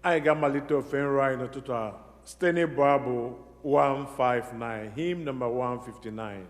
Anyị ga-amalite ofe nrọ anyị n'ụtụtụ a site n'ịbụ abụ 159, hymn number 159.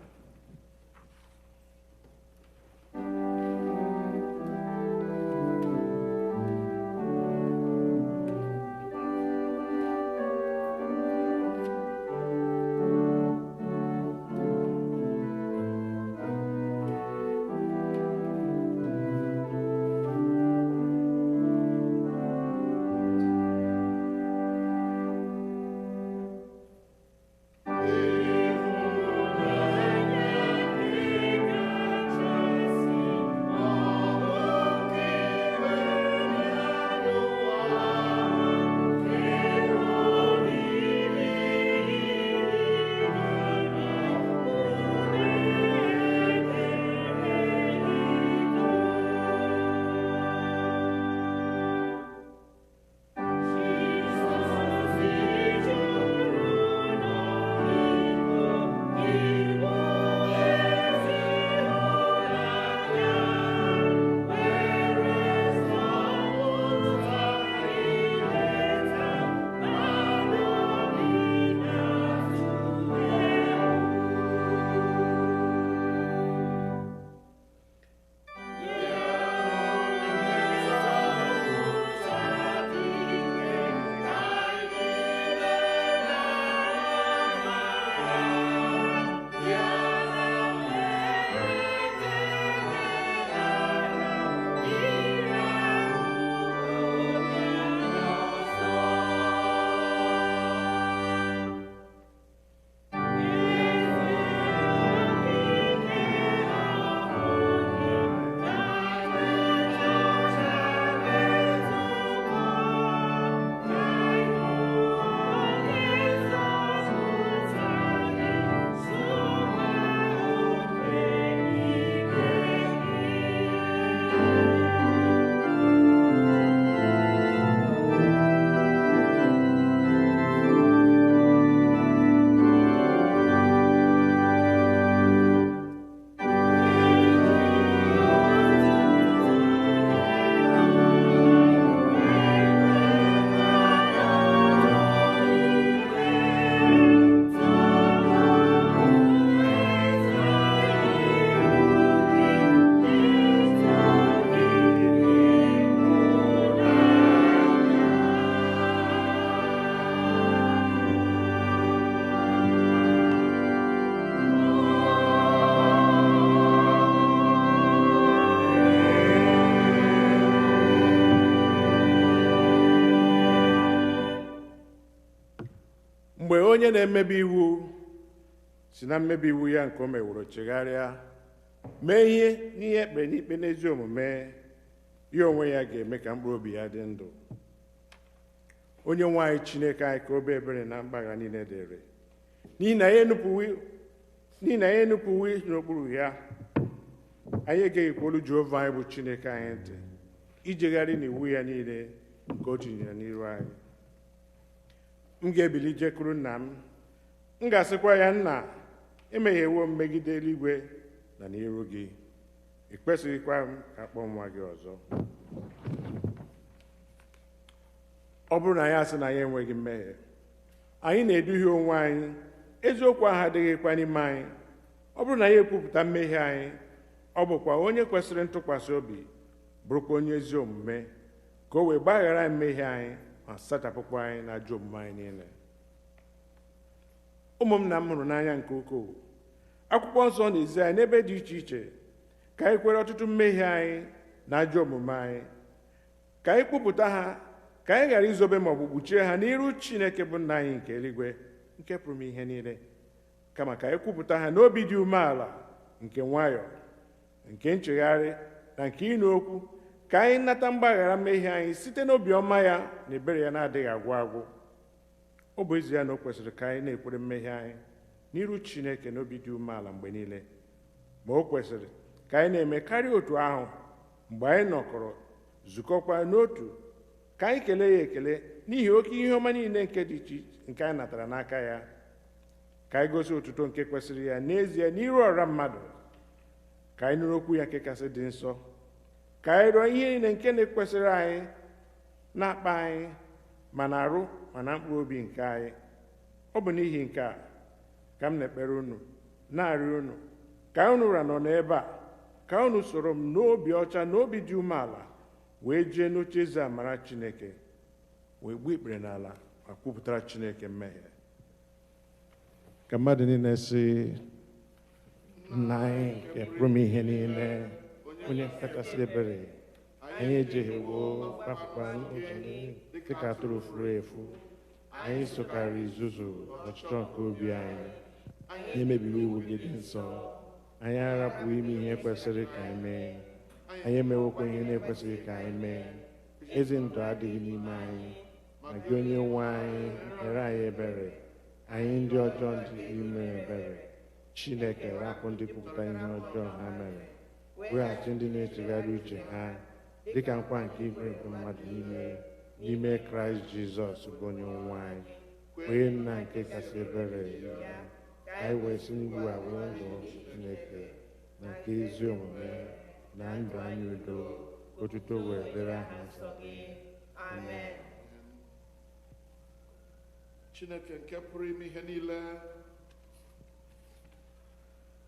Mgbe onye na-emebi iwu si na mmebi iwu ya nke o meworo chegharịa mee ihe n'ihe ekpere n'ikpe n'ezi omume, ya onwe ya ga-eme ka mkpụrụ obi ya dị ndụ. Onye-nwe-ayi Chineke anyị ka obe ebere na mgbaghara niile dịrị, n'ihi na ya enupụwo n'okpuru ya. Anyị egeghịkwa olu Jehova anyị bụ Chineke anyị ntị ijegharị n'iwu ya niile nke o tinyere n'iru anyị. M ga-ebili jekwuru nna m ga-asịkwa ya, nna, emehiewo m megide eluigwe na n'iru gị, ekwesịghịkwa m ka akpọọ nwa gị ọzọ. Ọ bụrụ na anyị asị na anyị enweghị mmehie, anyị na-eduhie onwe anyị, eziokwu ahụ adịghịkwa n'ime anyị. Ọ bụrụ na anyị ekwupụta mmehie anyị, ọ bụkwa onye kwesịrị ntụkwasị obi, bụrụkwa onye ezi omume, ka o wee gbaghara mmehie anyị ma sachapụkwa anyị na ajọ omume anyị niile. Ụmụ m na m hụrụ n'anya nke ukwuu, akwụkwọ nsọ na-ezi anyị n'ebe dị iche iche ka anyị kwere ọtụtụ mmehie anyị na ajọ omume anyị, ka anyị kpụpụta ha, ka anyị ghara izobe ma ọ bụ kpuchie ha n'iru Chineke bụ nna anyị nke eluigwe, nke pụrụ m ihe niile, kama ka anyị kwupụta ha n'obi dị umeala, nke nwayọọ, nke nchegharị na nke ịnụ okwu, ka anyị nata mgbaghara mmehie anyị site n'obi ọma ya na ebere ya na-adịghị agwụ agwụ. Ọ bụ ezi ya na o kwesịrị ka anyị na-ekwere mmehie anyị n'iru Chineke n'obi dị umeala mgbe niile, ma o kwesịrị ka anyị na-eme karịa otu ahụ mgbe anyị nọkọrọ zukọkwa n'otu, ka anyị kelee ya ekele n'ihi oke ihe ọma niile nke dị iche nke anyị natara n'aka ya, ka anyị gosi otuto nke kwesịrị ya n'ezie n'iru ọra mmadụ, ka anyị nụrụ okwu ya nke kasị dị nsọ, ka anyị rụọ ihe niile nke na-ekwesịrị anyị na-akpa anyị ma na arụ ma na mkpụrụ obi nke anyị. Ọ bụ n'ihi nke a ka m na-ekpere unu na-arịọ unu ka unu ra nọ n'ebe a, ka unu soro m n'obi ọcha na obi dị umeala wee jee n'oche eze amara Chineke wee gbuo ikpere n'ala ma kwupụtara Chineke mmehie. Ka mmadụ niile sị, Nna anyị nke pụrụ m ihe niile, onye kachasị ebere, anyị ejehiewo kpapụkwa ụzọ gị dịka atụrụ furu efu. Anyị sokarị izuzu ọchịchọ nke obi anyị, anyị emebiwo iwu gị dị nsọ. Anyị arapụghị ime ihe kwesịrị ka anyị mee, anyị emewokwa ihe na-ekwesịghị ka anyị mee. Ezi ndụ adịghị n'ime anyị, ma gị onye nwe anyị mere anyị ebere. Anyị ndị ọjọọ ndị ime ebere. Chineke rapụ ndị kwupụta ihe ọjọọ ha mere, weghachi ndị na-echegharị uche ha dịka nkwa nke igwe nke mmadụ n'ime Kraịst Jizọs bụ onye nwe anyị. Onye nna nke kasị ebere ya, ka anyị wee si n'ugbu a wee ndụ Chineke na nke ezi omume na ndụ anyị udo, otuto wee dịrị aha nsọ gị. Amen. Chineke nke pụrụ ime ihe niile,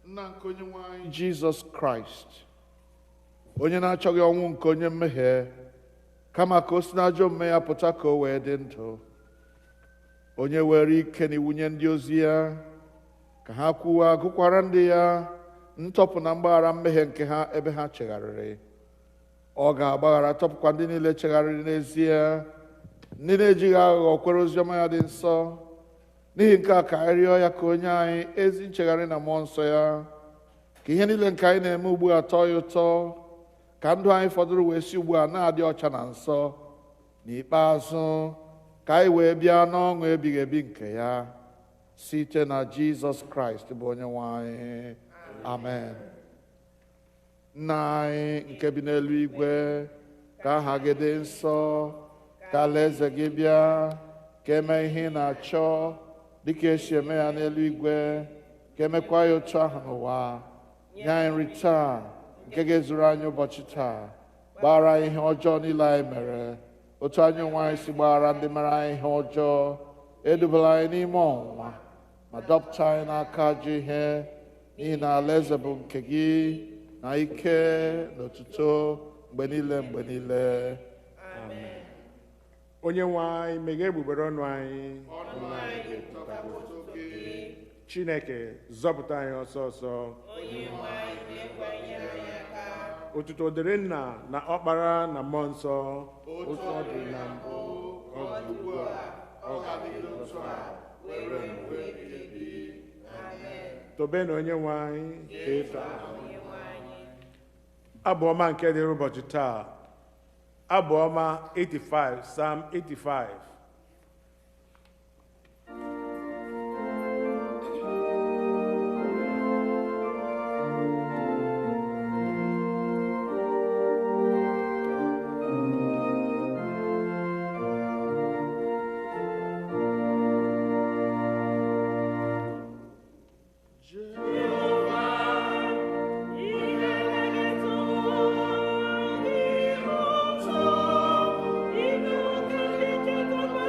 nna nke onye nwe anyị Jizọs Kraịst, onye na-achọghị ọnwụ nke onye mmehie, kama ka o si n'ajọ omume ya pụta ka o wee dị ndụ, onye were ike na iwunye ndị ozi ya ka ha kwuwa gụkwara ndị ya ntọpụ na mgbaghara mmehie nke ha ebe ha chegharịrị. Ọ ga-agbaghara tọpụkwa ndị niile chegharịrị n'ezie, ndị na-ejighị aghụghọ kwere oziọma ya dị nsọ. N'ihi nke a ka anyị rịọ ya ka onye anyị ezi nchegharị na mmụọ nsọ ya, ka ihe niile nke anyị na-eme ugbu a tọọ ya ụtọ, ka ndụ anyị fọdụrụ wee si ugbu a na-adị ọcha na nsọ. N'ikpeazụ ka anyị wee bịa n'ọṅụ ebighị ebi nke ya, site na Jizọs Kraịst bụ onye nwe anyị. Amen. Nna anyị nke bi n'eluigwe, ka aha gị dị nsọ, ka alaeze gị bịa, ka eme ihe ị na-achọ dịka esi eme ya n'eluigwe, ka emekwa ya otu ahụ n'ụwa. Nye anyị nri taa nke ga-ezuru anyị ụbọchị taa. Gbaghara anyị ihe ọjọọ niile anyị mere, otu anyị onwe anyị si gbaghara ndị mere anyị ihe ọjọọ. Edubala anyị n'ime ọnwụnwa, ma dọpụta anyị n'aka ajọ ihe, n'ihi na alaeze bụ nke gị, na ike na otuto mgbe niile mgbe niile. Amen. Onye nwe anyị meghee egbugbere ọnụ anyị, Chineke zọpụta anyị ọsọ ọsọ. Otuto dịrị Nna na Ọkpara na Mmụọ Nsọ, otu ọ dị na mbụ, ọ dị ugbu a, ọ ga-adịgide otu a, were mgbe ebighị ebi. Tobenụ Onye nwe anyị efe abụ ọma nke dịrị ụbọchị taa. Abụ ọma 85, Psalm 85. Thank you.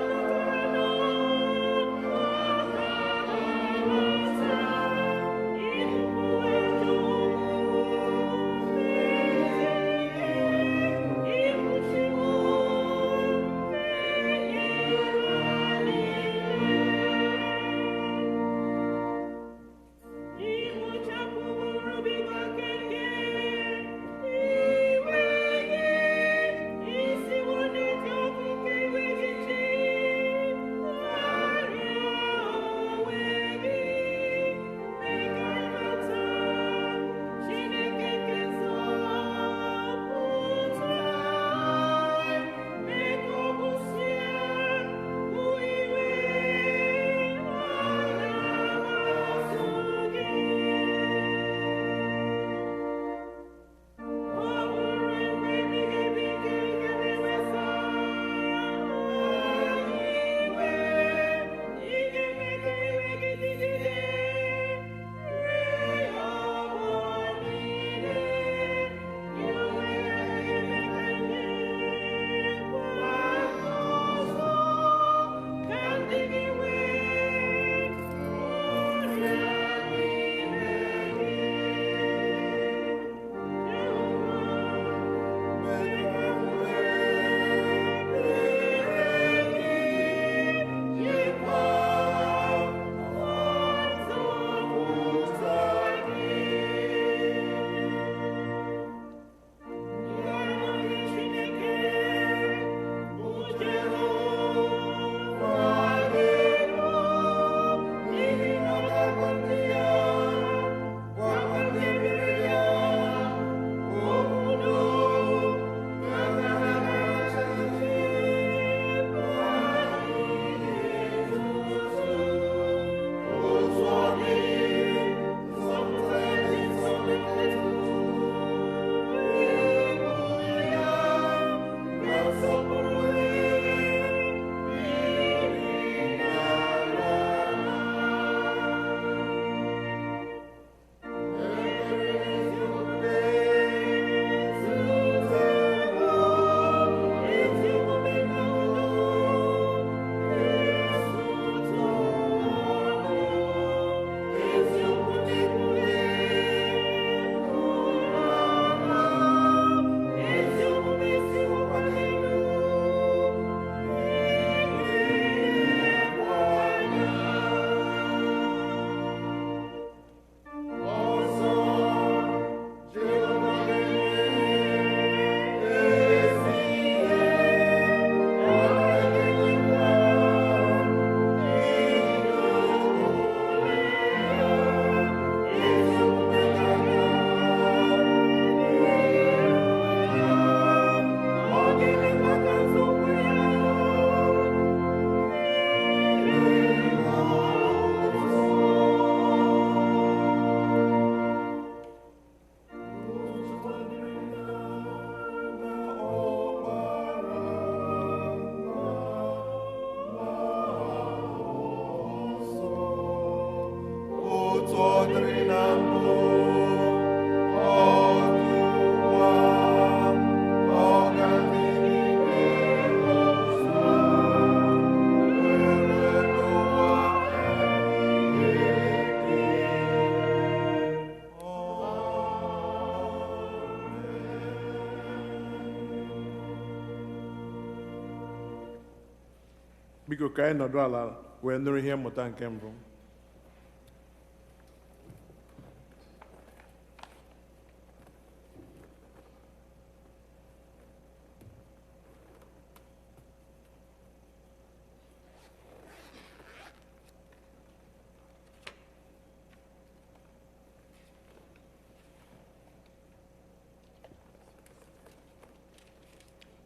biko ka anyị nọdụ ala wee nụrụ ihe mmụta nke mbụ.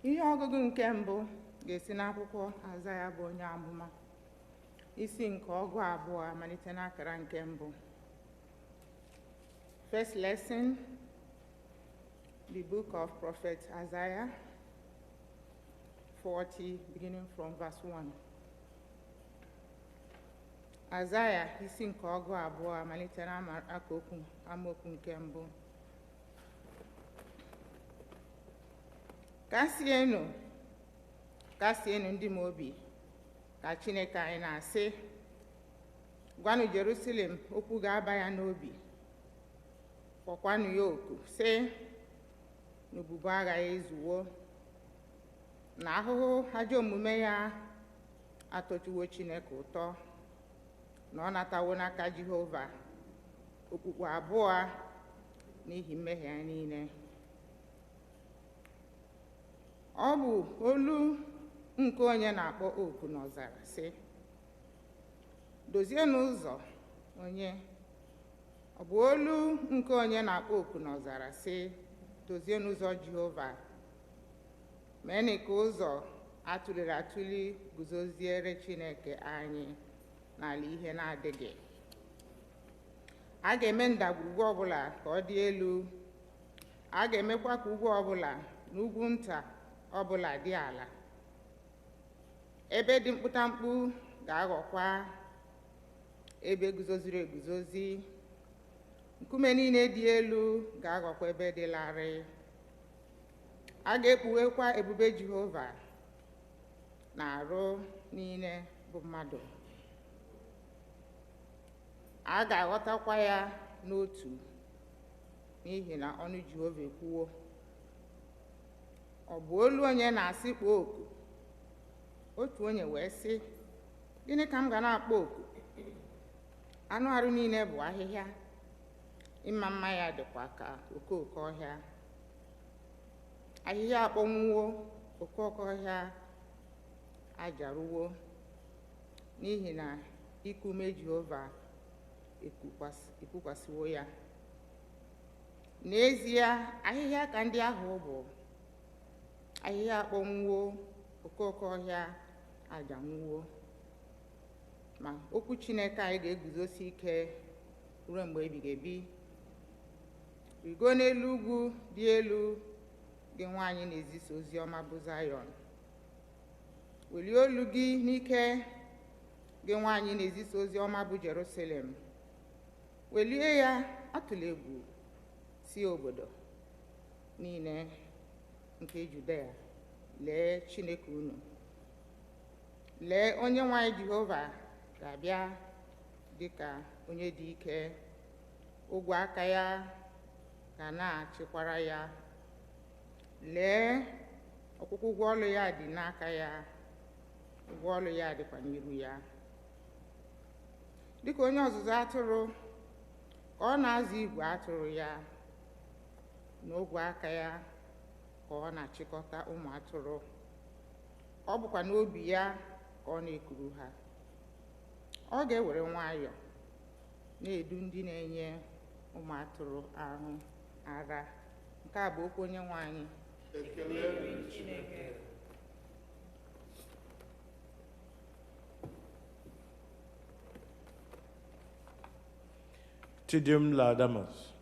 Ihe ọgụgụ nke mbụ ga-esi n'akwụkwọ Aịzaya bụ onye amụma, isi nke ọgụ abụọ malite n'akara nke mbụ. First lesson, the book of prophet Isaiah 40, beginning from verse 1. Aịzaya isi nke ọgụ abụọ malite n'amaokwu nke mbụ. Kasienụ ndị m obi, ka Chineke anyị na-asị, gwanụ Jerusalem okwu ga-aba ya n'obi, kpọkwanụ ya oku sị, n'obubu aghaghị ezuwo, na ahụhụ ajọ omume ya atọtuwo Chineke ụtọ, na ọ natawo n'aka Jehova okpukpu abụọ n'ihi mmehie ya niile. Ọ bụ olu nke onye na-akpọ oku n'ọzara sị, dozienụ ụzọ onye. Ọ bụ olu nke onye na-akpọ oku n'ọzara sị, dozienụ ụzọ Jehova, meenụ ka ụzọ atụliri atụli guzoziere Chineke anyị n'ala ihe na-adịghị. A ga-eme ndagwurugwu ọbụla ka ọ dị elu, a ga-emekwa ka ugwu ọbụla na ugwu nta ọbụla dị ala. Ebe dị mkputamkpu ga-aghọkwa ebe guzoziri eguzozi, nkume niile dị elu ga-aghọkwa ebe dị larịị. A ga-ekpughekwa ebube Jehova na arụ niile bụ mmadụ. A ga-aghọtakwa ya n'otu, n'ihi na ọnụ Jehova ekwuwo. Ọ bụ olu onye na-asị kpọọ oku. Otu onye wee sị, gịnị ka m ga na-akpọ oku? Anụ arụ niile bụ ahịhịa, ịma mma ya dịkwa ka okooko ọhịa. Ahịhịa akpọnwụwo, okooko ọhịa ajarụwo, n'ihi na iku ume Jehova ekukwasịwo ya. N'ezie, ahịhịa ka ndị ahụ bụ. Ahịhịa akpọnwụwo, okooko ọhịa ajanwụwo, ma okwu Chineke anyị ga-eguzosi ike ruo mgbe ebighị ebi. Rigo n'elu ugwu dị elu, gị nwaanyị na-ezisa ozi ọma bụ Zayọn. Welie olu gị n'ike, gị nwaanyị na-ezisa ozi ọma bụ Jerusalem. Welie ya, atụla egwu, si obodo niile nke Judea, lee Chineke unu. Lee Onye-nwe-ayi Jehova ga-abịa dịka onye dị ike. Ogwe aka ya ga na-achịkwara ya. Lee, ọkwụkwụ ụgwọ ọlụ ya dị n'aka ya, ụgwọ ọlụ ya dịkwa n'iru ya. Dịka onye ọzụzụ atụrụ ka ọ na-azụ igwe atụrụ ya, n'ogwe aka ya ka ọ na-achịkọta ụmụ atụrụ. Ọ bụkwa n'obi ya ka ọ na-ekuru ha. Ọ ga-ewere nwayọọ na-edu ndị na-enye ụmụ atụrụ ahụ ara. Nke a bụ okwu Onye-nwe anyị. Ekele Chineke. Deum Laudamus.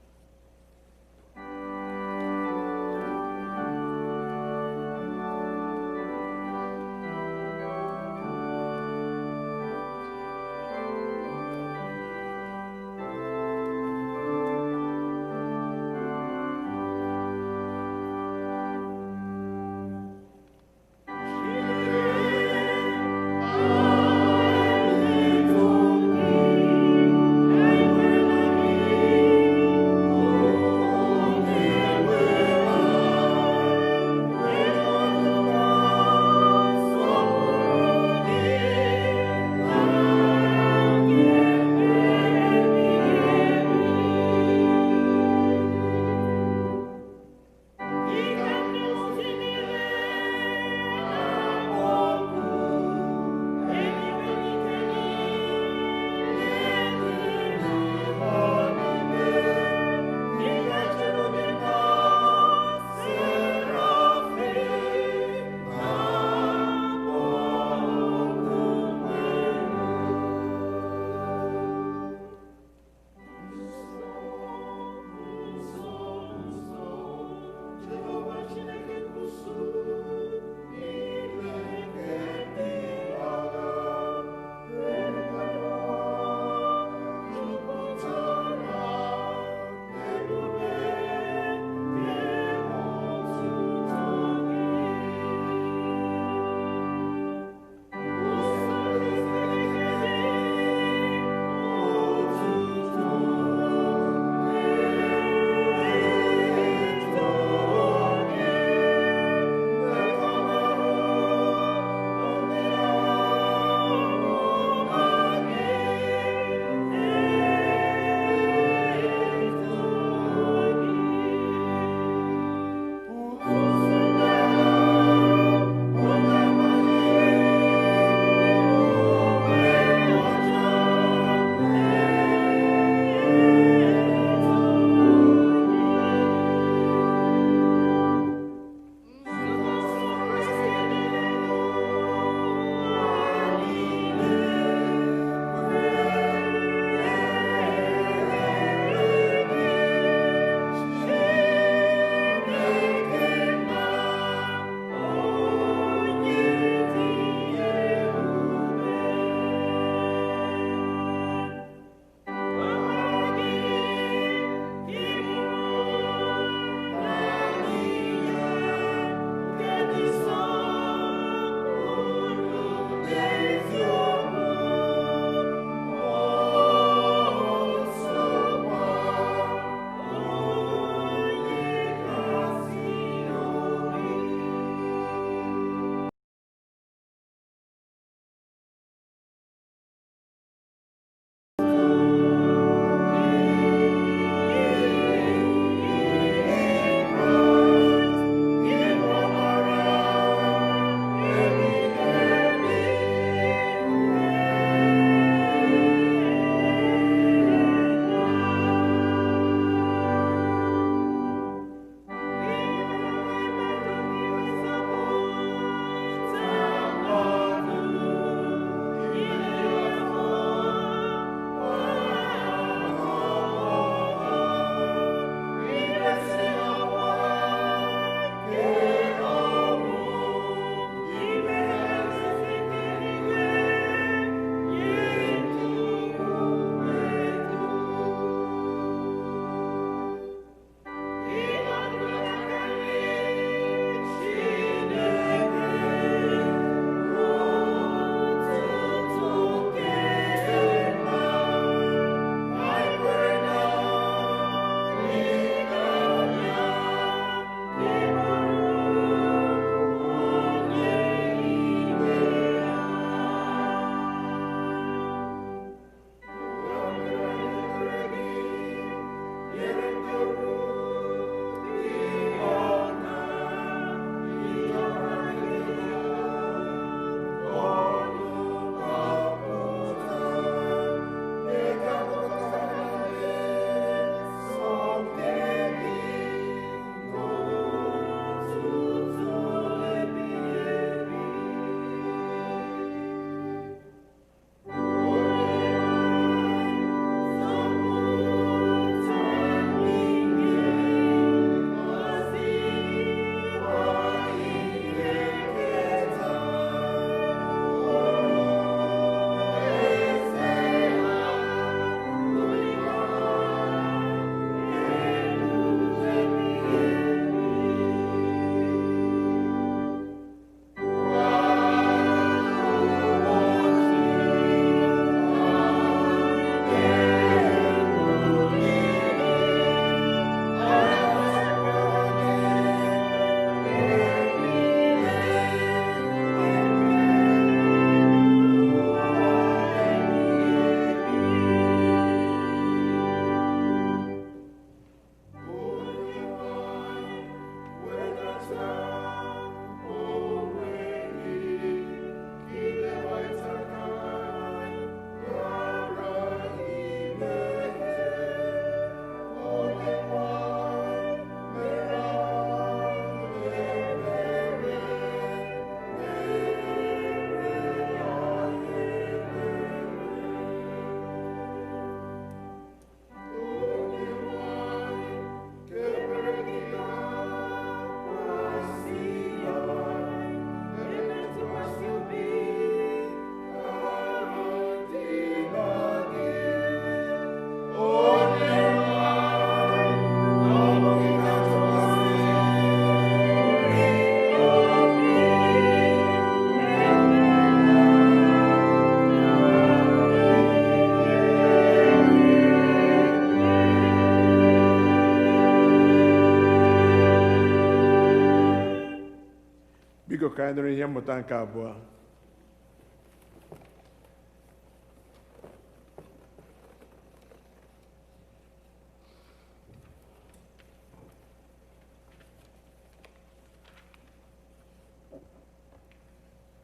ka anyị nụrụ ihe mmụta nke abụọ.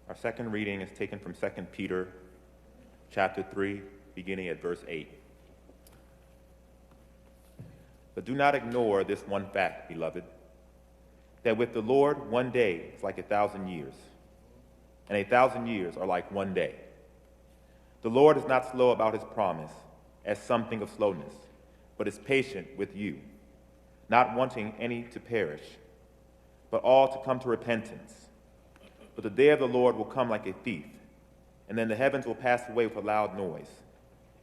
Our second reading is taken from 2 Peter chapter 3, beginning at verse 8. But do not ignore this one fact, beloved, that with the Lord 1 day is like 1,000 years, and 1,000 years are like 1 day. The Lord is not slow about his promise, as some think of slowness, but is patient with you, not wanting any to perish, but all to come to repentance. But the day of the Lord will come like a thief, and then the heavens will pass away with a loud noise,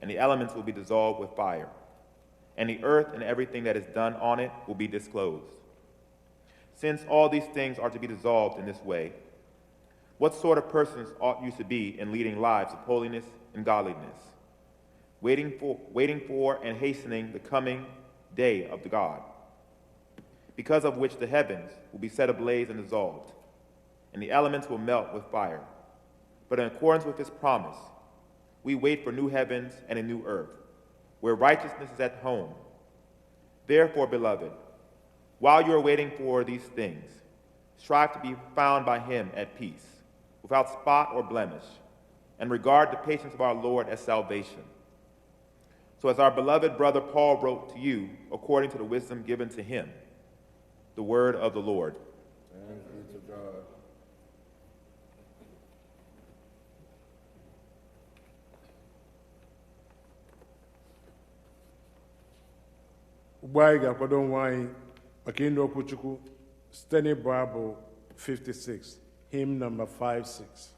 and the elements will be dissolved with fire, and the earth and everything that is done on it will be disclosed. Since all these things are to be dissolved in this way, what sort of persons ought you to be in leading lives of holiness and godliness, waiting for and hastening the coming day of the God, because of which the heavens will be set ablaze and dissolved, and the elements will melt with fire. But in accordance with his promise, we wait for new heavens and a new earth, where righteousness is at home. Therefore, beloved, while you are waiting for these things, strive to be found by him at peace, without spot or blemish, and regard the patience of our Lord as salvation. So as our beloved brother Paul wrote to you, according to the wisdom given to him, the word of the Lord. Thanks be to God. Ugbu anyị ga-akwado onwe anyị maka ịnụ okwu Chukwu site n'ịbụ abụ 56, hymn number 56.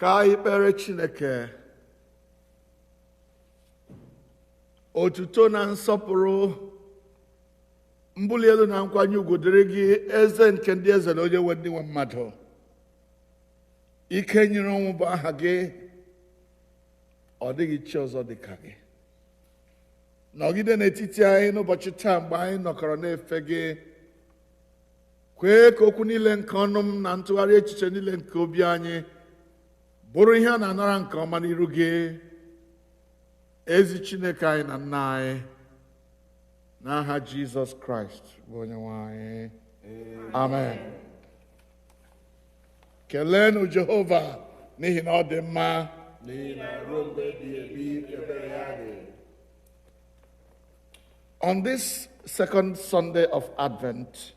Ka anyị kpere Chineke otuto na nsọpụrụ mbuli elu na nkwanye ugwu dịrị gị eze nke ndị eze na onye nwe ndị nwe mmadụ. Ike nyere ọnwụ bụ aha gị, ọ dịghị chi ọzọ dị ka gị. Nọgide n'etiti anyị n'ụbọchị taa mgbe anyị nọkọrọ na-efe gị. Kwee ka okwu niile nke ọnụ m na ntụgharị echiche niile nke obi anyị bụrụ ihe a na-anara nke ọma n'iru gị, ezi Chineke anyị na nna anyị, n'aha Jizọs Kraịst bụ Onye-nwe anyị. Amen. Keleenụ Jehova n'ihi na ọ dị mma. On this second Sunday of Advent,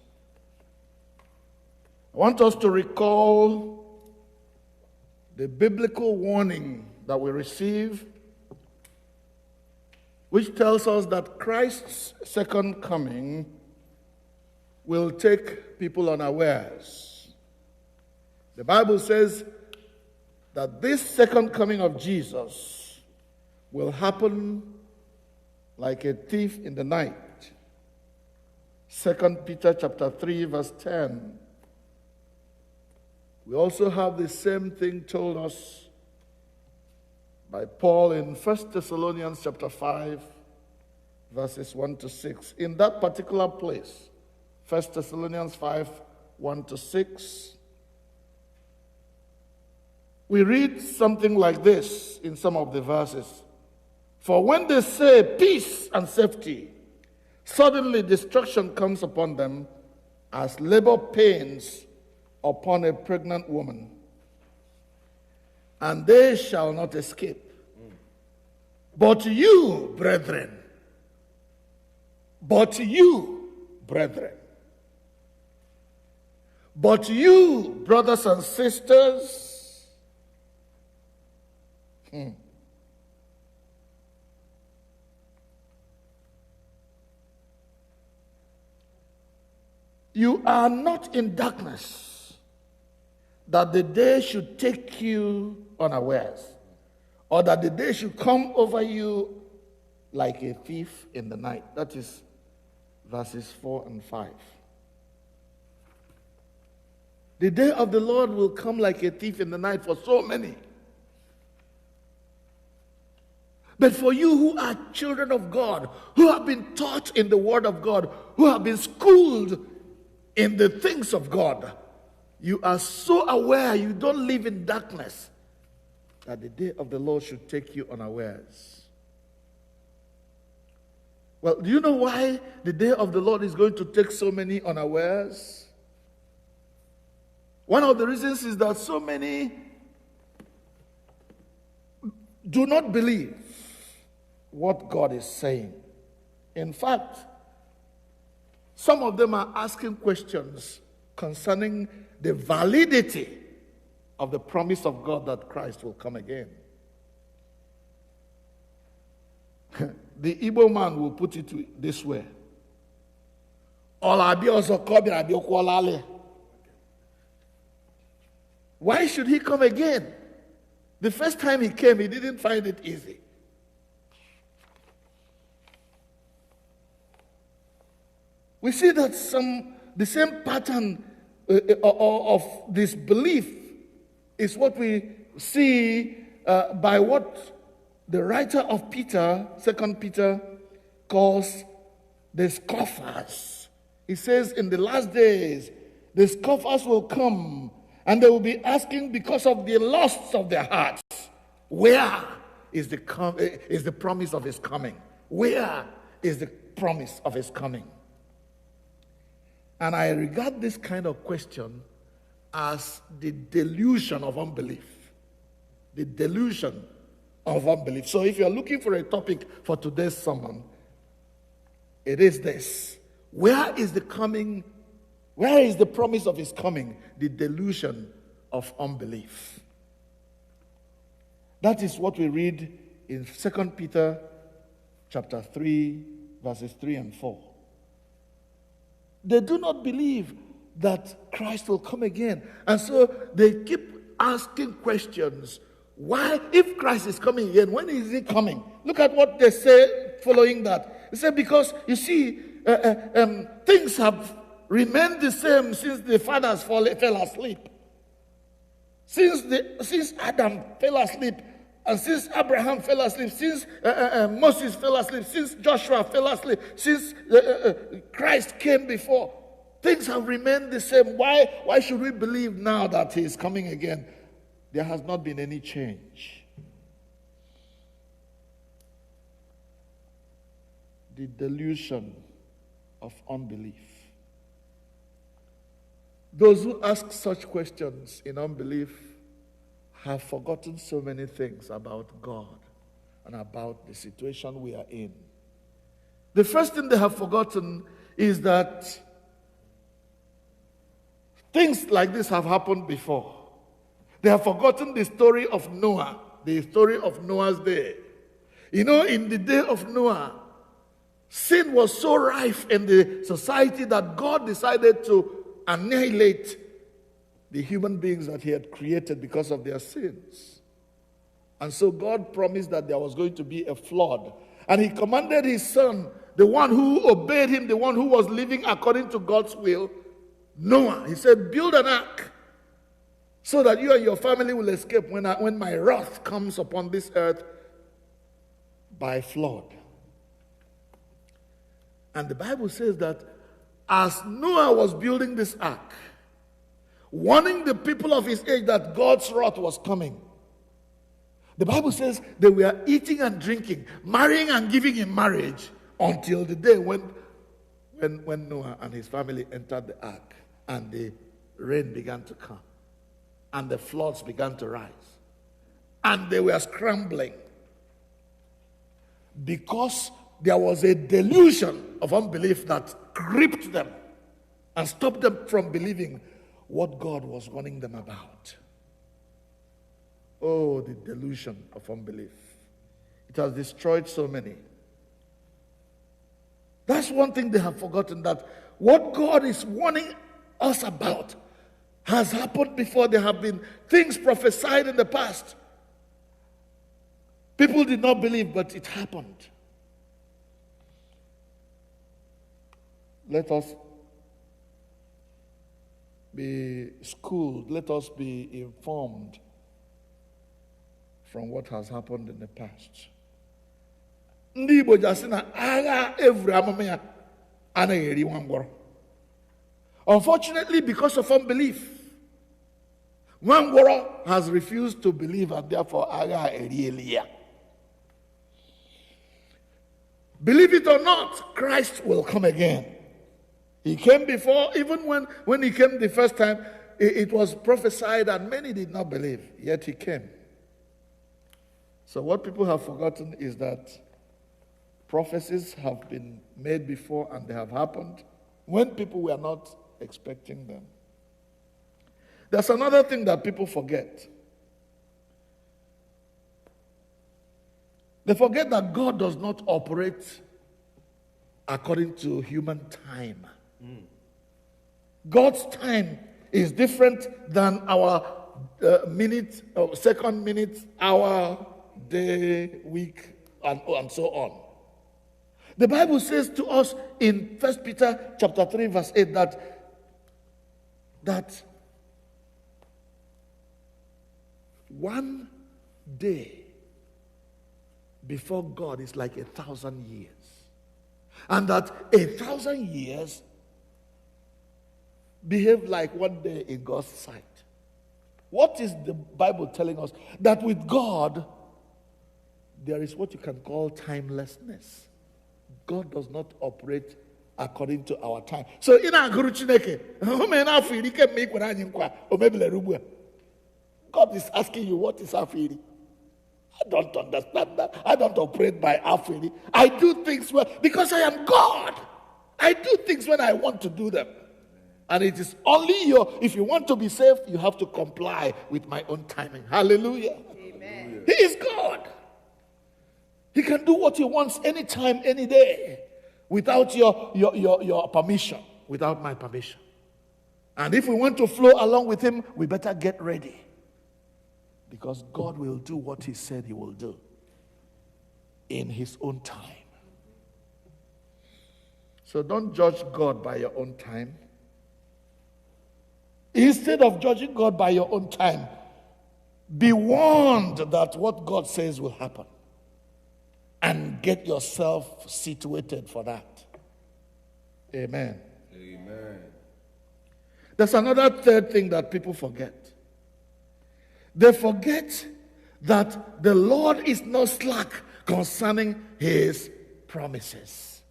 I want us to recall the biblical warning that we receive, which tells us that Christ's second coming will take people unawares. The Bible says that this second coming of Jesus will happen like a thief in the night. 2 Peter chapter 3 verse 10. We also have the same thing told us by Paul in 1 Thessalonians chapter 5 verses 1 to 6. In that particular place, 1 Thessalonians 5, 1 to 6, we read something like this in some of the verses. For when they say peace and safety, suddenly destruction comes upon them as labor pains upon a pregnant woman, and they shall not escape. But you, brethren, but you, brothers and sisters, you are not in darkness, that the day should take you unawares, or that the day should come over you like a thief in the night. That is verses 4 and 5. The day of the Lord will come like a thief in the night for so many. But for you who are children of God, who have been taught in the Word of God, who have been schooled in the things of God, you are so aware you don't live in darkness that the day of the Lord should take you unawares. Well, do you know why the day of the Lord is going to take so many unawares? One of the reasons is that so many do not believe what God is saying. In fact, some of them are asking questions concerning the validity of the promise of God that Christ will come again. The Igbo man will put it this way. Why should he come again? The first time he came, he didn't find it easy. We see that the same pattern of this belief is what we see by what the writer of Peter, 2 Peter, calls the scoffers. He says in the last days, the scoffers will come and they will be asking because of the lusts of their hearts, where is the promise of his coming? Where is the promise of his coming? And I regard this kind of question as the delusion of unbelief. The delusion of unbelief. So if you're looking for a topic for today's sermon, it is this. Where is the promise of his coming? The delusion of unbelief. That is what we read in 2 Peter chapter 3, verses 3 and 4. They do not believe that Christ will come again. And so they keep asking questions. Why, if Christ is coming again, when is he coming? Look at what they say following that. They say, because you see, things have remained the same since the fathers fell asleep. Since Adam fell asleep, and since Abraham fell asleep, since Moses fell asleep, since Joshua fell asleep, since Christ came before, things have remained the same. Why should we believe now that he is coming again? There has not been any change. The delusion of unbelief. Those who ask such questions in unbelief have forgotten so many things about God and about the situation we are in. The first thing they have forgotten is that things like this have happened before. They have forgotten the story of Noah, the story of Noah's day. You know, in the day of Noah, sin was so rife in the society that God decided to annihilate the human beings that he had created because of their sins. And so God promised that there was going to be a flood. And he commanded his son, the one who obeyed him, the one who was living according to God's will, Noah. He said, build an ark so that you and your family will escape when my wrath comes upon this earth by flood. And the Bible says that as Noah was building this ark, warning the people of his age that God's wrath was coming, the Bible says they were eating and drinking, marrying and giving in marriage until the day when Noah and his family entered the ark and the rain began to come and the floods began to rise. And they were scrambling because there was a delusion of unbelief that gripped them and stopped them from believing what God was warning them about. Oh, the delusion of unbelief. It has destroyed so many. That's one thing they have forgotten, that what God is warning us about has happened before. There have been things prophesied in the past. People did not believe, but it happened. Let us be schooled. Let us be informed from what has happened in the past. Ndị Igbo jasị na agha evuru amụma ya anaghị eri nwa ngwọrọ. Unfortunately, because of unbelief, nwa ngwọrọ has refused to believe, and therefore agha erieli ya. Believe it or not, Christ will come again. He came before. Even when he came the first time, it was prophesied and many did not believe, yet he came. So what people have forgotten is that prophecies have been made before and they have happened when people were not expecting them. There's another thing that people forget. They forget that God does not operate according to human time. God's time is different than our minute, second minute, hour, day, week, and so on. The Bible says to us in 1 Peter chapter 3, verse 8, that one day before God is like 1,000 years. And that 1,000 years behave like one day in God's sight. What is the Bible telling us? That with God, there is what you can call timelessness. God does not operate according to our time. So in our Guru Chineke, God is asking you, what is Ahiri? I don't understand that. I don't operate by Ahiri. I do things because I am God. I do things when I want to do them. And it is only if you want to be saved, you have to comply with my own timing. Hallelujah. Amen. He is God. He can do what he wants anytime, any day, without your permission, without my permission. And if we want to flow along with him, we better get ready. Because God will do what he said he will do in his own time. So don't judge God by your own time. Instead of judging God by your own time, be warned that what God says will happen. And get yourself situated for that. Amen. Amen. There's another third thing that people forget. They forget that the Lord is not slack concerning his promises.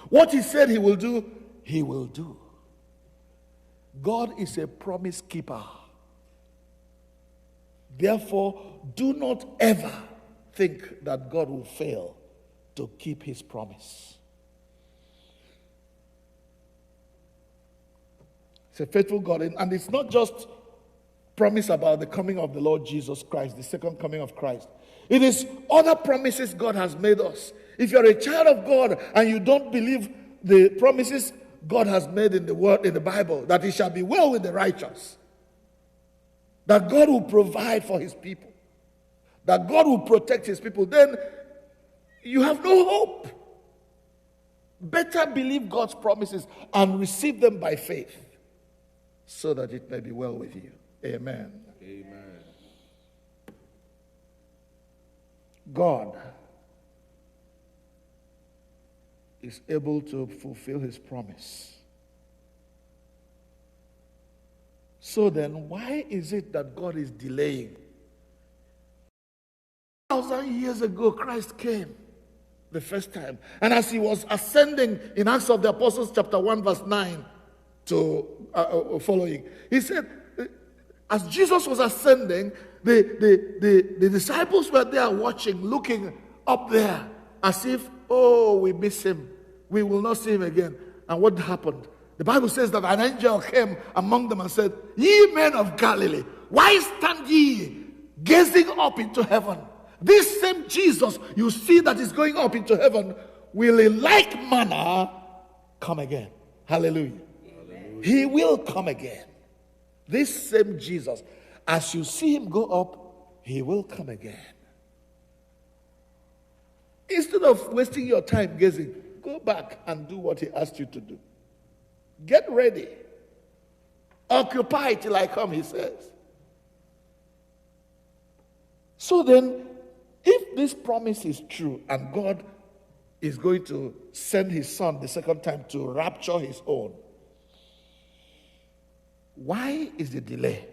What he said he will do, he will do. God is a promise keeper. Therefore, do not ever think that God will fail to keep his promise. It's a faithful God. And it's not just promise about the coming of the Lord Jesus Christ, the second coming of Christ. It is other promises God has made us. If you're a child of God and you don't believe the promises God has made in the word, in the Bible, that it shall be well with the righteous, that God will provide for his people, that God will protect his people, then you have no hope. Better believe God's promises and receive them by faith so that it may be well with you. Amen. Amen. God is able to fulfill his promise. So then, why is it that God is delaying? 1,000 years ago, Christ came the first time. And as he was ascending in Acts of the Apostles chapter 1 verse 9 to following, he said, as Jesus was ascending, the disciples were there watching, looking up there as if, oh, we miss him. We will not see him again. And what happened? The Bible says that an angel came among them and said, ye men of Galilee, why stand ye gazing up into heaven? This same Jesus you see that is going up into heaven will in like manner come again. Hallelujah. Hallelujah. He will come again. This same Jesus, as you see him go up, he will come again. Instead of wasting your time gazing, go back and do what he asked you to do. Get ready. Occupy till I come, he says. So then, if this promise is true and God is going to send his son the second time to rapture his own, why is the delay?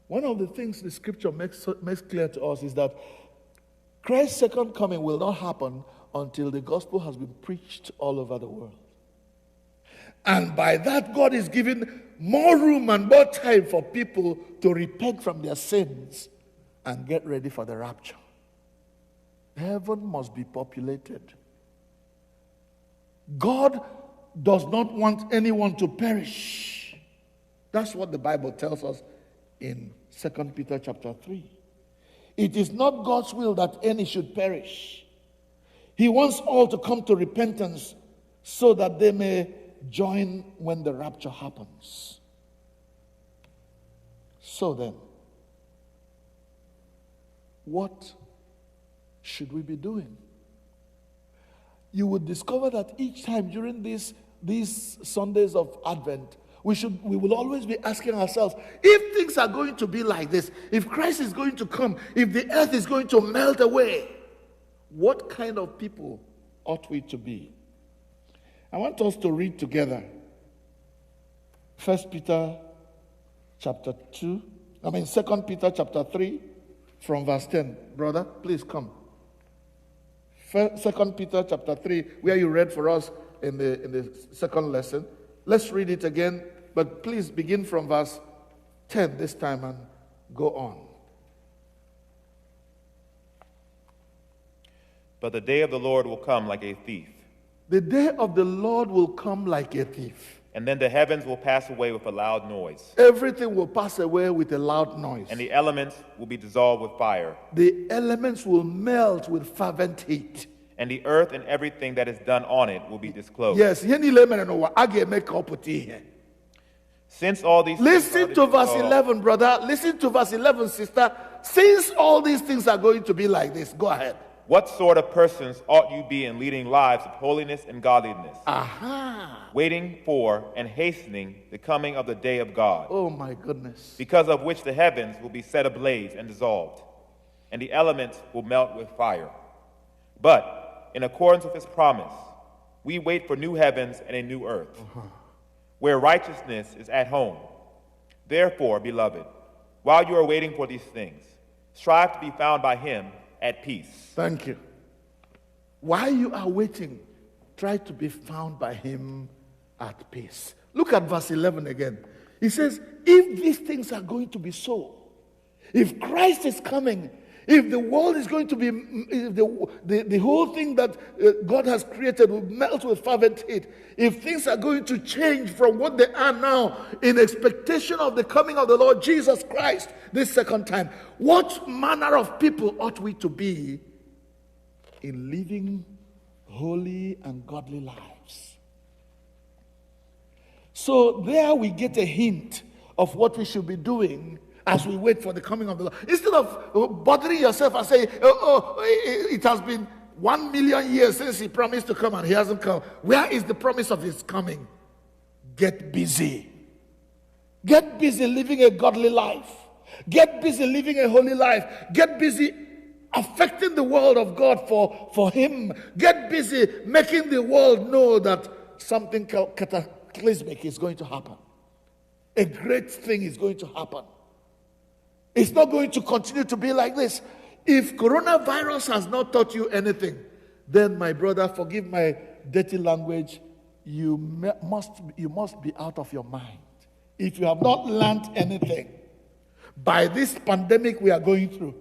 One of the things the scripture makes clear to us is that Christ's second coming will not happen until the gospel has been preached all over the world. And by that, God is giving more room and more time for people to repent from their sins and get ready for the rapture. Heaven must be populated. God does not want anyone to perish. That's what the Bible tells us in 2 Peter chapter 3. It is not God's will that any should perish. He wants all to come to repentance so that they may join when the rapture happens. So then, what should we be doing? You would discover that each time during these Sundays of Advent, we will always be asking ourselves, if things are going to be like this, if Christ is going to come, if the earth is going to melt away, what kind of people ought we to be? I want us to read together 2 Peter chapter 2 chapter 3 from verse 10. Brother, please come. 2 Peter chapter 3, where you read for us in the second lesson. Let's read it again, but please begin from verse 10 this time and go on. But the day of the Lord will come like a thief. The day of the Lord will come like a thief. And then the heavens will pass away with a loud noise. Everything will pass away with a loud noise. And the elements will be dissolved with fire. The elements will melt with fervent heat. And the earth and everything that is done on it will be disclosed. Yes, Since all these things Listen are to verse resolved- 11, brother. Listen to verse 11, sister. Since all these things are going to be like this, go ahead. What sort of persons ought you be in leading lives of holiness and godliness, Aha. waiting for and hastening the coming of the day of God, Oh my goodness. because of which the heavens will be set ablaze and dissolved, and the elements will melt with fire. But, in accordance with his promise, we wait for new heavens and a new earth, where righteousness is at home. Therefore, beloved, while you are waiting for these things, strive to be found by him at peace. Thank you. While you are waiting, try to be found by him at peace. Look at verse 11 again. He says, if these things are going to be so, if Christ is coming, if the world is going to be, if the whole thing that God has created will melt with fervent heat, if things are going to change from what they are now in expectation of the coming of the Lord Jesus Christ this second time, what manner of people ought we to be in living holy and godly lives? So there we get a hint of what we should be doing as we wait for the coming of the Lord. Instead of bothering yourself and saying, it has been 1 million years since he promised to come and he hasn't come. Where is the promise of his coming? Get busy. Get busy living a godly life. Get busy living a holy life. Get busy affecting the world of God for him. Get busy making the world know that something cataclysmic is going to happen. A great thing is going to happen. It's not going to continue to be like this. If coronavirus has not taught you anything, then my brother, forgive my dirty language, you must be out of your mind. If you have not learned anything by this pandemic we are going through,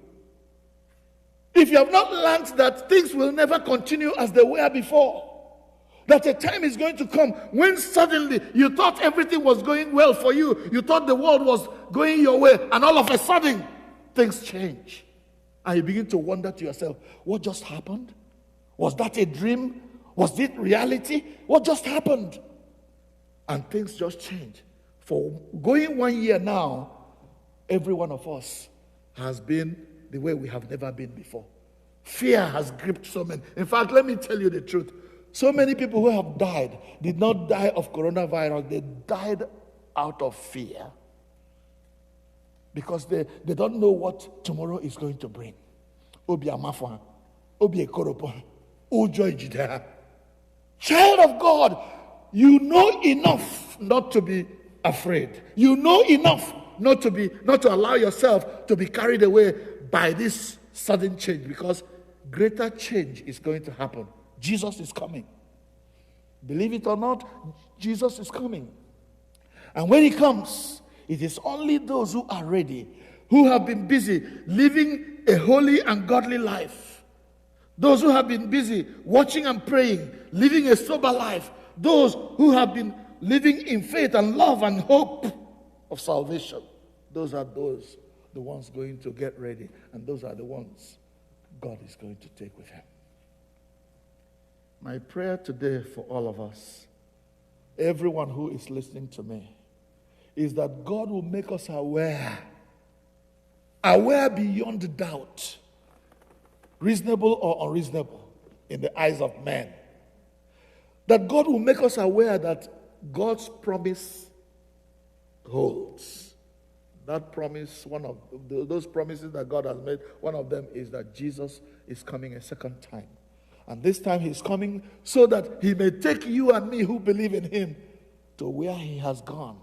if you have not learned that things will never continue as they were before, that a time is going to come when suddenly you thought everything was going well for you. You thought the world was going your way, and all of a sudden, things change. And you begin to wonder to yourself, what just happened? Was that a dream? Was it reality? What just happened? And things just change. For going 1 year now, every one of us has been the way we have never been before. Fear has gripped so many. In fact, let me tell you the truth. So many people who have died did not die of coronavirus. They died out of fear. Because they don't know what tomorrow is going to bring. Obi amafa, obi ekoropo, ujo ijidea. Child of God, you know enough not to be afraid. You know enough not to allow yourself to be carried away by this sudden change, because greater change is going to happen. Jesus is coming. Believe it or not, Jesus is coming. And when he comes, it is only those who are ready, who have been busy living a holy and godly life, those who have been busy watching and praying, living a sober life, those who have been living in faith and love and hope of salvation. Those are the ones going to get ready, and those are the ones God is going to take with him. My prayer today for all of us, everyone who is listening to me, is that God will make us aware beyond doubt, reasonable or unreasonable in the eyes of men. That God will make us aware that God's promise holds. That promise, one of those promises that God has made, one of them is that Jesus is coming a second time. And this time he's coming so that he may take you and me who believe in him to where he has gone.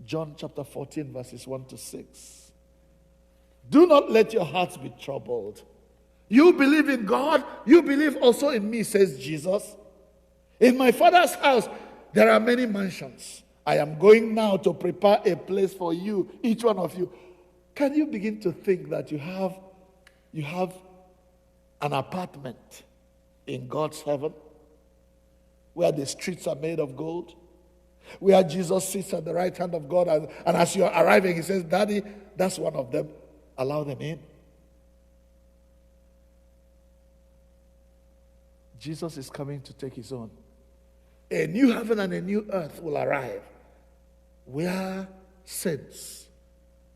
John chapter 14 verses 1 to 6. Do not let your hearts be troubled. You believe in God, you believe also in me, says Jesus. In my Father's house there are many mansions. I am going now to prepare a place for you, each one of you. Can you begin to think that you have an apartment in God's heaven, where the streets are made of gold, where Jesus sits at the right hand of God, and as you're arriving, he says, Daddy, that's one of them. Allow them in. Jesus is coming to take his own. A new heaven and a new earth will arrive, where saints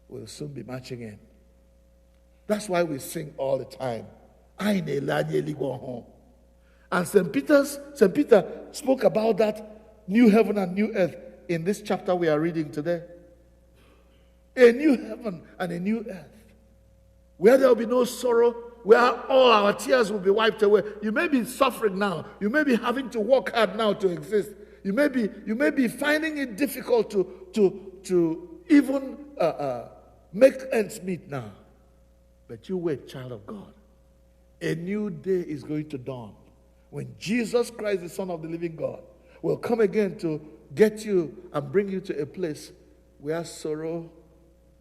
will soon be marching in. That's why we sing all the time. And St. Peter spoke about that new heaven and new earth in this chapter we are reading today. A new heaven and a new earth, where there will be no sorrow, where all our tears will be wiped away. You may be suffering now. You may be having to work hard now to exist. You may be finding it difficult to even make ends meet now. But you wait, child of God. A new day is going to dawn when Jesus Christ, the Son of the living God, will come again to get you and bring you to a place where sorrow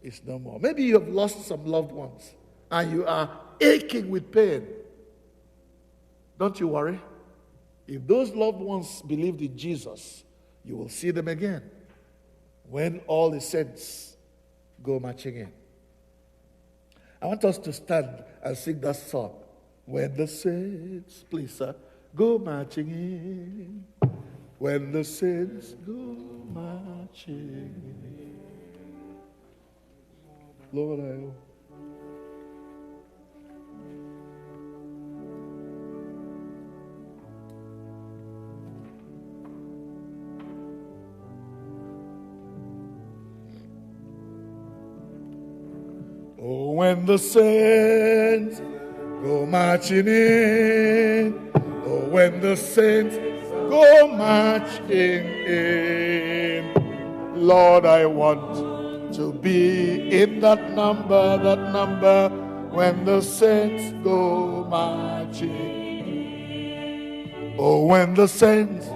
is no more. Maybe you have lost some loved ones and you are aching with pain. Don't you worry. If those loved ones believed in Jesus, you will see them again when all the saints go marching in. I want us to stand and sing that song. When the saints, please, sir, go marching in. When the saints go marching in. Lord, I... Oh, when the saints go marching in. Oh, when the saints go marching in. Lord, I want to be in that number, when the saints go marching. Oh, when the saints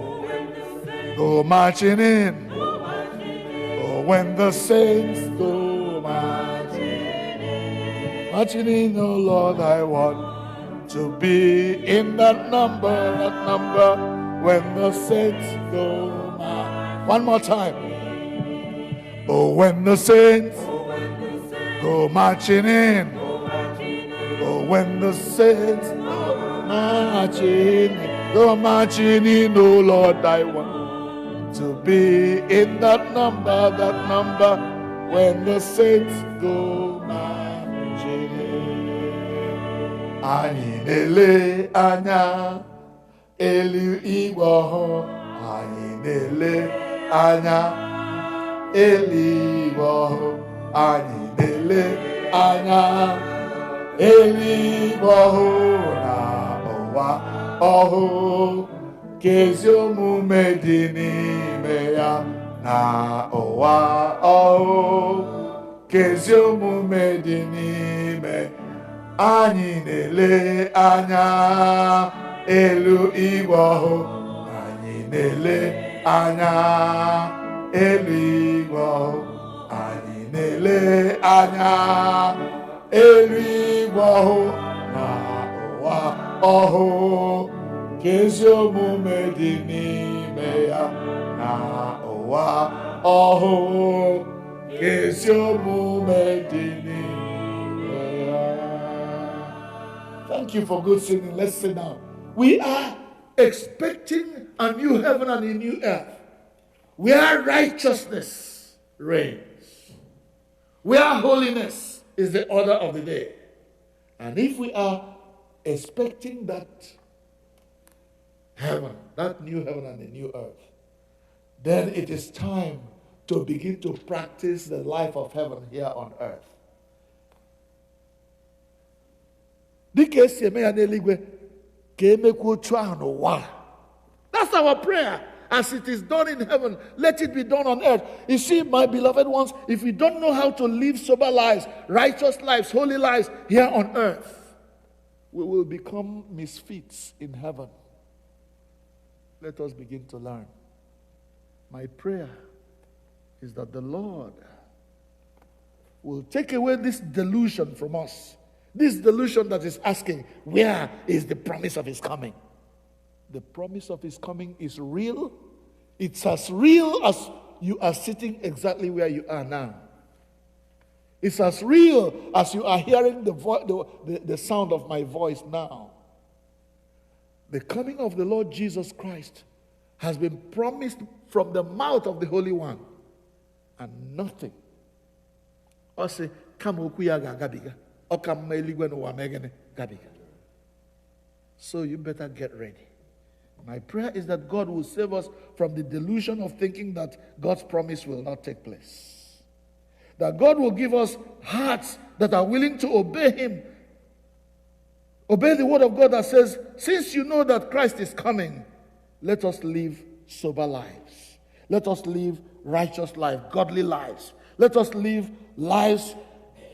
go marching in. Oh, when the saints go marching in, oh Lord, I want to be in that number, when the saints go marching. One more time. Oh, when the saints go marching in. Oh, when the saints go marching in, oh Lord, I want to be in that number, when the saints go marching in. Anyị na-ele anya elu igwe ọhụụ, anyị na-ele anya eluigwe ọhụụ, anyị na-ele anya eluigwe ọhụụ na ụwa ọhụụ, ka ezi omume dị n'ime ya na ụwa ọhụụ, ka ezi omume dị n'ime. Anyị na-ele anya elu igwe ọhụụ, anyị na-ele anya eluigwe ọhụụ, anyị na-ele anya eluigwe ọhụụ na ụwa ọhụụ, ka ezi omume dị n'ime ya na ụwa ọhụụ, ka ezi omume dị n'ime ya. Thank you for good singing. Let's sit down. We are expecting a new heaven and a new earth, where righteousness reigns, where holiness is the order of the day. And if we are expecting that heaven, that new heaven and the new earth, then it is time to begin to practice the life of heaven here on earth. That's our prayer. As it is done in heaven, let it be done on earth. You see, my beloved ones, if we don't know how to live sober lives, righteous lives, holy lives here on earth, we will become misfits in heaven. Let us begin to learn. My prayer is that the Lord will take away this delusion from us. This delusion that is asking, where is the promise of his coming? The promise of his coming is real. It's as real as you are sitting exactly where you are now. It's as real as you are hearing the sound of my voice now. The coming of the Lord Jesus Christ has been promised from the mouth of the Holy One. and nothing. Or say, come okuya gabiga. Or come meligwe no wamegene gabiga. So you better get ready. My prayer is that God will save us from the delusion of thinking that God's promise will not take place. That God will give us hearts that are willing to obey Him. Obey the word of God that says, since you know that Christ is coming, let us live sober lives. Let us live righteous lives, godly lives. Let us live lives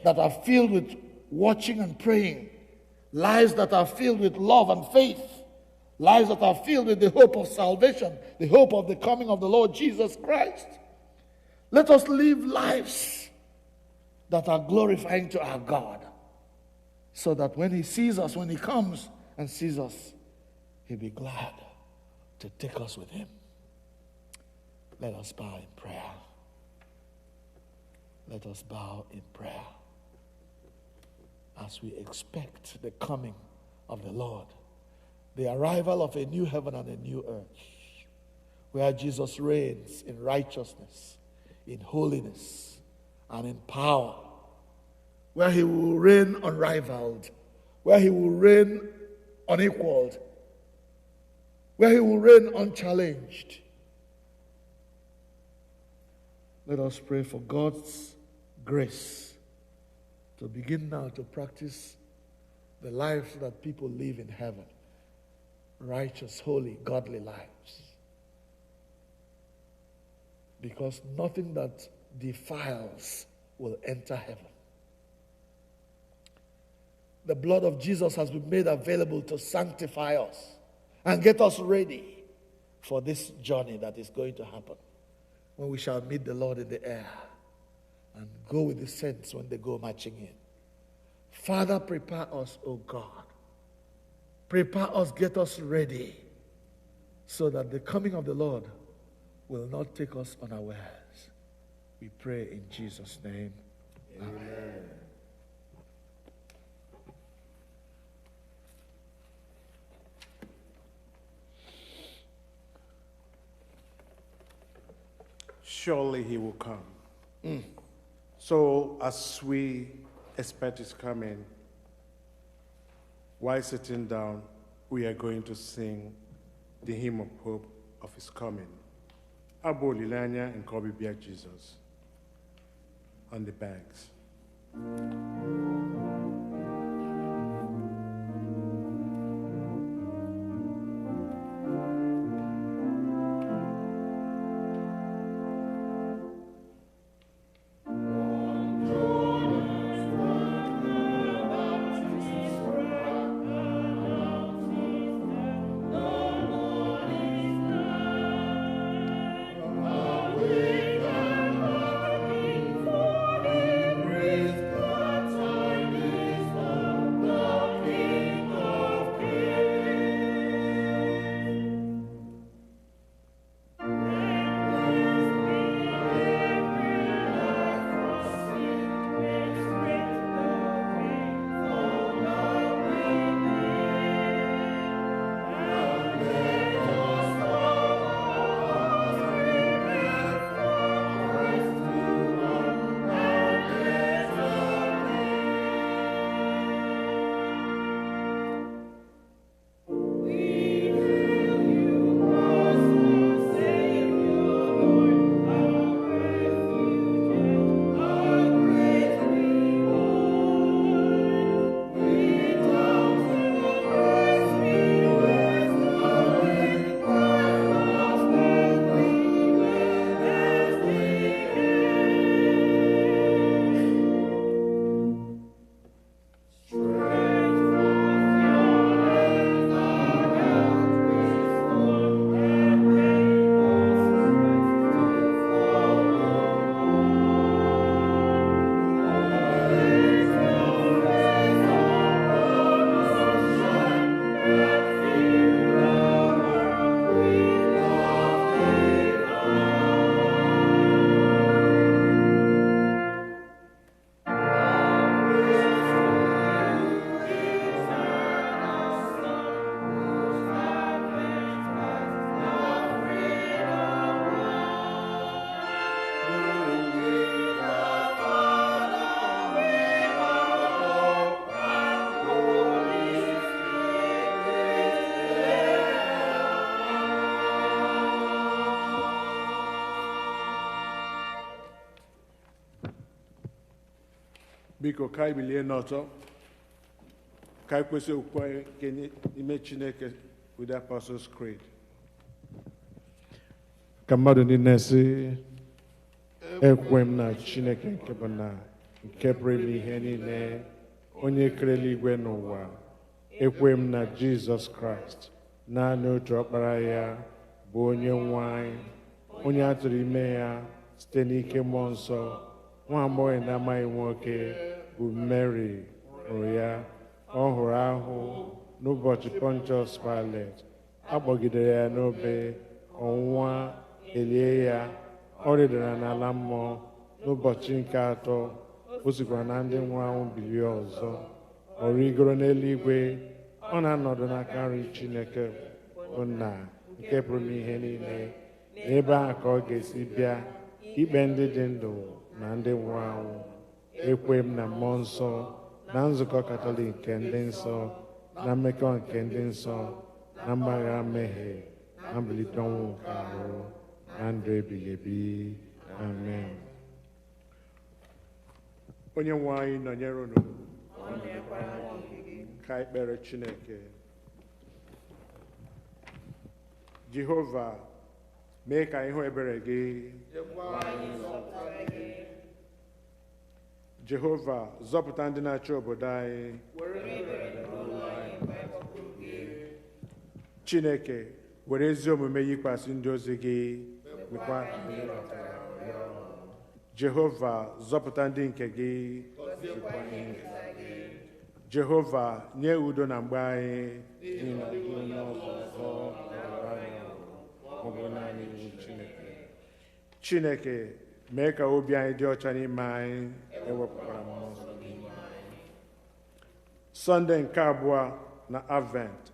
that are filled with watching and praying. Lives that are filled with love and faith. Lives that are filled with the hope of salvation, the hope of the coming of the Lord Jesus Christ. Let us live lives that are glorifying to our God, so that when He sees us, when He comes and sees us, He'll be glad to take us with Him. Let us bow in prayer. Let us bow in prayer as we expect the coming of the Lord, the arrival of a new heaven and a new earth, where Jesus reigns in righteousness, in holiness, and in power, where He will reign unrivaled, where He will reign unequaled, where He will reign unchallenged. Let us pray for God's grace to begin now to practice the lives that people live in heaven. Righteous, holy, godly lives. Because nothing that defiles will enter heaven. The blood of Jesus has been made available to sanctify us and get us ready for this journey that is going to happen, when we shall meet the Lord in the air and go with the saints when they go marching in. Father, prepare us, O God. Prepare us, get us ready, so that the coming of the Lord will not take us unawares. We pray in Jesus' name. Amen. Surely He will come. So as we expect His coming, while sitting down, we are going to sing the hymn of hope of His coming. Abu Lilanya and Kobe Bia Jesus on the bags. Praise God, tidings biko ka anyị bilie n'ọtọ ka anyị kwesị okwukwe nke ime Chineke with the Apostles' Creed. Ka mmadụ niile sị, ekwe m na Chineke nke bụ na nke pụrụ ime ihe niile, onye kere eluigwe n'ụwa. Ekwe m na Jizọs Kraịst, naanị otu ọkpara ya, bụ onye nwe anyị, onye a tụrụ ime ya site n'ike mmụọ nsọ, nwa agbọghọ na-amaghị nwoke, bụ Mary hụrụ ya. Ọ hụrụ ahụ n'ụbọchị Pontius Pilate, akpọgidere ya n'obe, ọnwụnwa, elie ya, ọ rịdara n'ala mmụọ. N'ụbọchị nke atọ, o sikwara na ndị nwụrụ anwụ bilie ọzọ. Ọ rigoro n'eluigwe, ọ na-anọdụ n'aka nri Chineke bụ Nna nke pụrụ n'ihe niile. N'ebe ahụ ka ọ ga-esi bịa ikpe ndị dị ndụ na ndị nwụrụ anwụ. Ekwe m na mmụọ nsọ, na nzukọ Katọlik nke ndị nsọ, na mmekọ nke ndị nsọ, na mgbaghara mmehie, na mbilite ọnwụ nke ahụ, na ndụ ebighị ebi. Amen. Onye nwe anyị nọnyere unu. Ka anyị kpere Chineke. Jehova, mee ka anyị hụ ebere gị. Jehova, zọpụta ndị na-achị obodo anyị. Chineke, were ezi omume yikwasị ndị ozi gị. Jehova, zọpụta ndị nke gị. Jehova, nye udo na mgbe anyị. Chineke, mee ka obi anyị dị ọcha n'ime anyị. Ewepụkwara mmụọ nsọ n'ime anyị. Sọnde nke abụọ na Advent,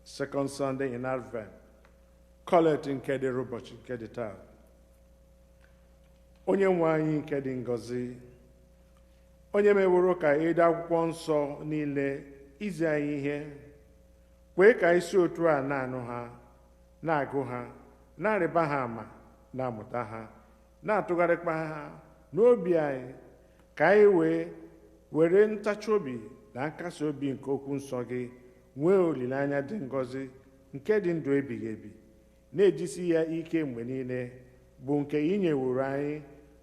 second Sunday in Advent, Collect nke dịrị ụbọchị nke dị taa. Onye nwe anyị nke dị ngọzi, onye meworo ka ede akwụkwọ nsọ niile izi anyị ihe, kwee ka anyị si otu a na-anụ ha, na-agụ ha, na-arịba ha ama, na-amụta ha, na-atụgharịkwa ha n'obi anyị, ka anyị were ntachi obi na nkasi obi nke okwu nsọ gị nwee olileanya dị ngọzi nke dị ndụ ebighị ebi, na-ejisi ya ike mgbe niile, bụ nke ị nyeworo anyị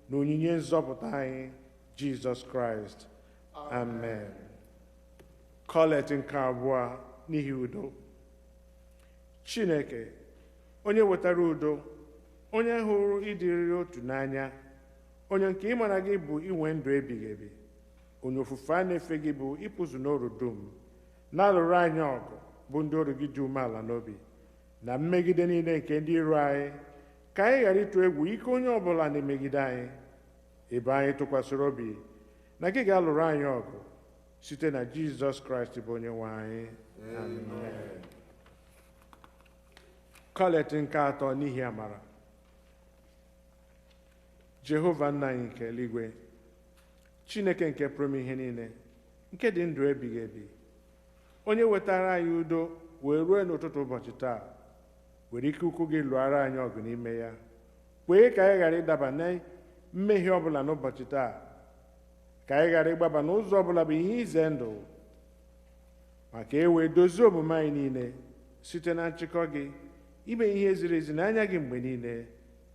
na onyinye nzọpụta anyị Jizọs Kraịst. Amen. Collect nke abụọ n'ihi udo. Chineke, onye wetara udo, onye hụrụ ịdịrị otu n'anya, onye nke ịmara gị bụ inwe ndụ ebighị ebi, onye ofufe a na-efe gị bụ ịpụzụ n'oru dum, na-alụrụ anyị ọgụ bụ ndị ọrụ gị dị umeala n'obi, na mmegide niile nke ndị iro anyị, ka anyị ghara ịtụ egwu ike onye ọbụla na-emegide anyị, ebe anyị tụkwasịrị obi na gị ga-alụrụ anyị ọgụ site na Jizọs Kraịst bụ onye nwe anyị. Amen. Collect nke atọ n'ihi amara. Jehova nna anyị nke eluigwe, Chineke nke pụrụ ime ihe niile, nke dị ndụ ebighị ebi, onye wetara anyị udo wee ruo n'ụtụtụ ụbọchị taa, were ike ukwu gị lụọra anyị ọgụ n'ime ya, kwee ka anyị ghara ịdaba na mmehie ọbụla n'ụbọchị taa, ka anyị ghara ịgbaba n'ụzọ ọbụla bụ ihe ize ndụ, maka e wee dozie omume anyị niile site na nchịkọ gị, ime ihe ziri ezi n'anya gị mgbe niile,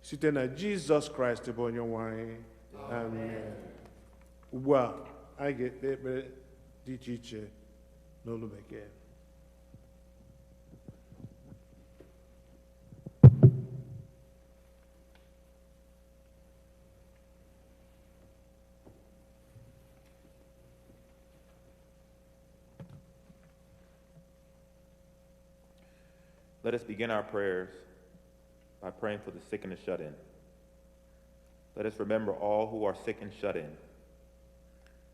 site na Jizọs Kraịst bụ onye nwe anyị. Amen. Ugbu a, anyị ga-ekpe ekpere dị iche iche n'olu Bekee. Let us begin our prayers by praying for the sick and the shut-in. Let us remember all who are sick and shut in.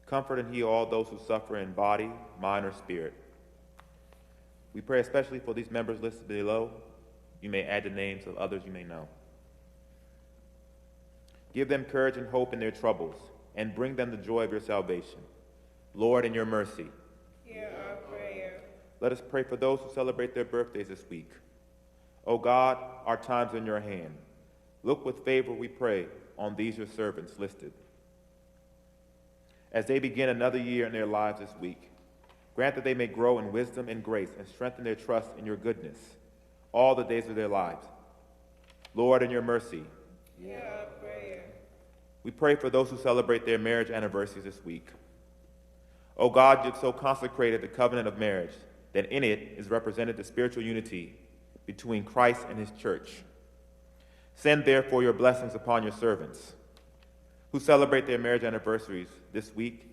Comfort and heal all those who suffer in body, mind, or spirit. We pray especially for these members listed below. You may add the names of others you may know. Give them courage and hope in their troubles, and bring them the joy of your salvation. Lord, in your mercy, hear our prayer. let us pray for those who celebrate their birthdays this week. O God, our time's in your hand. Look with favor, we pray, on these your servants listed. As they begin another year in their lives this week, grant that they may grow in wisdom and grace and strengthen their trust in your goodness all the days of their lives. Lord, in your mercy, Hear our prayer. we pray for those who celebrate their marriage anniversaries this week. O God, you have so consecrated the covenant of marriage that in it is represented the spiritual unity between Christ and his church. Send therefore your blessings upon your servants who celebrate their marriage anniversaries this week,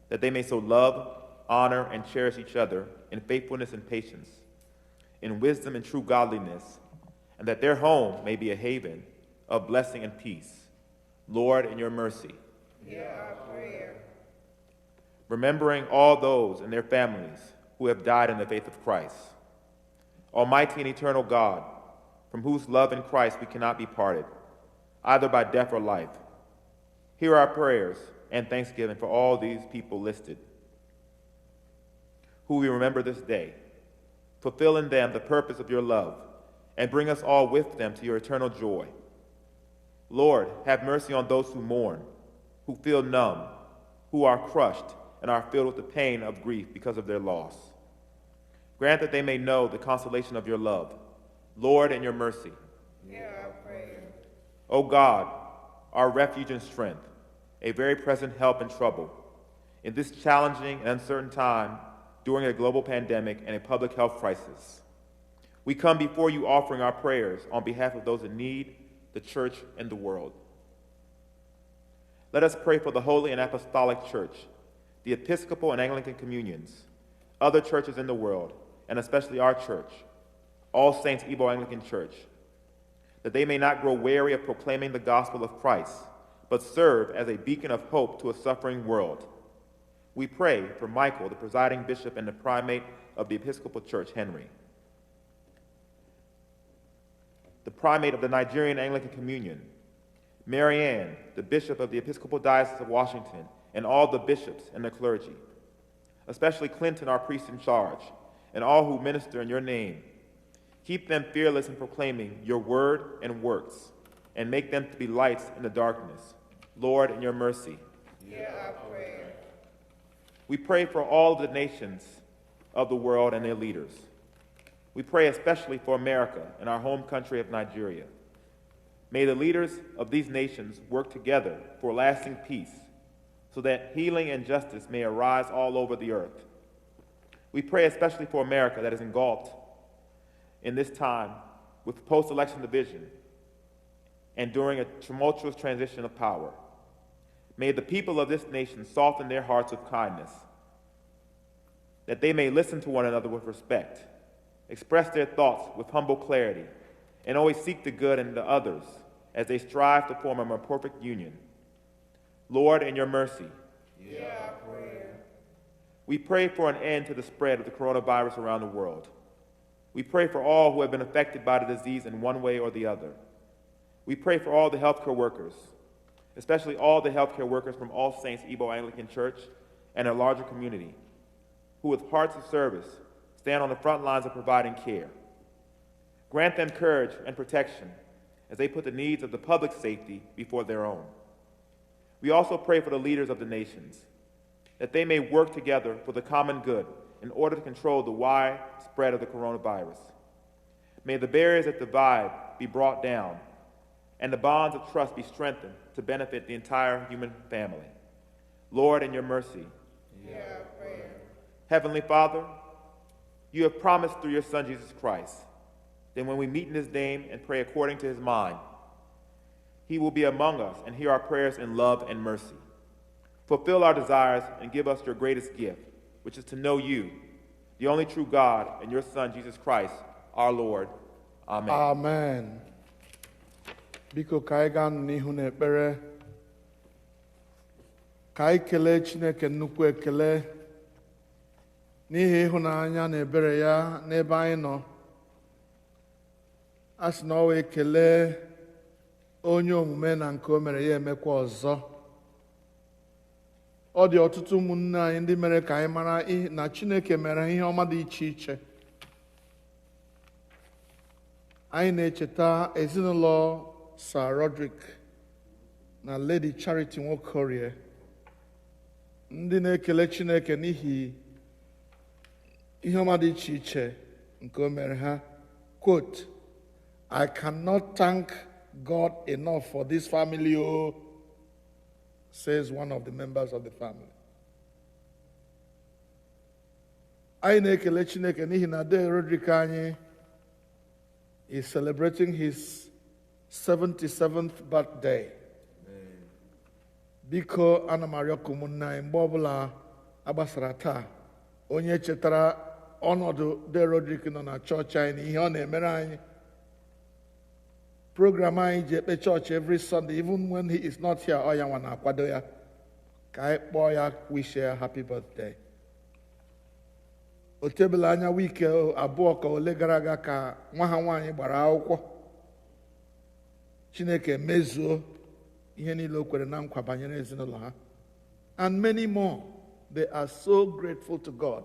that they may so love, honor, and cherish each other in faithfulness and patience, in wisdom and true godliness, and that their home may be a haven of blessing and peace. Lord, in your mercy, Hear our prayer. remembering all those and their families who have died in the faith of Christ. Almighty and eternal God, from whose love in Christ we cannot be parted, either by death or life, hear our prayers and thanksgiving for all these people listed, who we remember this day. Fulfill in them the purpose of your love, and bring us all with them to your eternal joy. Lord, have mercy on those who mourn, who feel numb, who are crushed, and are filled with the pain of grief because of their loss. Grant that they may know the consolation of your love. Lord, in your mercy. Hear our prayer. O God, our refuge and strength, a very present help in trouble, in this challenging and uncertain time during a global pandemic and a public health crisis, we come before you offering our prayers on behalf of those in need, the church, and the world. Let us pray for the Holy and Apostolic Church, the Episcopal and Anglican communions, other churches in the world, and especially our church, All Saints Igbo Anglican Church, that they may not grow weary of proclaiming the gospel of Christ, but serve as a beacon of hope to a suffering world. We pray for Michael, the presiding bishop and the primate of the Episcopal Church, Henry, the primate of the Nigerian Anglican Communion, Mary Ann, the bishop of the Episcopal Diocese of Washington, and all the bishops and the clergy, especially Clinton, our priest in charge, and all who minister in your name. Keep them fearless in proclaiming your word and works, and make them to be lights in the darkness. Lord, in your mercy. Hear our prayer. We pray for all the nations of the world and their leaders. We pray especially for America and our home country of Nigeria. May the leaders of these nations work together for lasting peace, so that healing and justice may arise all over the earth. We pray especially for America that is engulfed in this time with post-election division and during a tumultuous transition of power. May the people of this nation soften their hearts with kindness, that they may listen to one another with respect, express their thoughts with humble clarity, and always seek the good in the others as they strive to form a more perfect union. Lord, in your mercy, Hear our prayer. we pray for an end to the spread of the coronavirus around the world. We pray for all who have been affected by the disease in one way or the other. We pray for all the healthcare workers, especially all the healthcare workers from All Saints Igbo Anglican Church and a larger community, who with hearts of service stand on the front lines of providing care. Grant them courage and protection as they put the needs of the public safety before their own. We also pray for the leaders of the nations, that they may work together for the common good in order to control the wide spread of the coronavirus. May the barriers that divide be brought down and the bonds of trust be strengthened to benefit the entire human family. Lord, in your mercy. Hear our prayer. Heavenly Father, you have promised through your Son, Jesus Christ, that when we meet in his name and pray according to his mind, he will be among us and hear our prayers in love and mercy. Fulfill our desires and give us your greatest gift, which is to know you, the only true God, and your Son, Jesus Christ, our Lord. Amen. Amen. Biko ka anyị gaa n'ihu n'ekpere, ka anyị kelee Chineke nnukwu ekele n'ihi ịhụnanya na ebere ya n'ebe anyị nọ. A sị na ọ wee kelee onye omume na nke o mere ya emekwa ọzọ. Ọ dị ọtụtụ ụmụnne anyị ndị mere ka anyị mara na Chineke mere ihe ọma dị iche iche. Anyị na-echeta ezinụlọ Sir Roderick na Lady Charity Nwokorie, ndị na-ekele Chineke n'ihi ihe ọma dị iche iche nke o mere ha. Quote, I cannot thank God enough for this family, oh, says one of the members of the family. Anyị na-ekele Chineke n'ihi na Dee Rodrick anyị is celebrating his 77th birthday. Biko ana m arịọ ka ụmụnne anyị mgbe ọbụla agbasara taa onye chetara ọnọdụ Dee Rodrick nọ na chọọchị anyị na ihe ọ na-emere anyị. Program anyị ji ekpe chọọchị every Sunday, even when he is not here, ọ ya nwa na-akwado ya ka anyị kpọọ ya wish ya happy birthday. O tebela anya wiiki abụọ ka ole gara aga ka nwa ha nwaanyị gbara akwụkwọ. Chineke mezuo ihe niile o kwere na nkwa banyere ezinụlọ ha. And many more. They are so grateful to God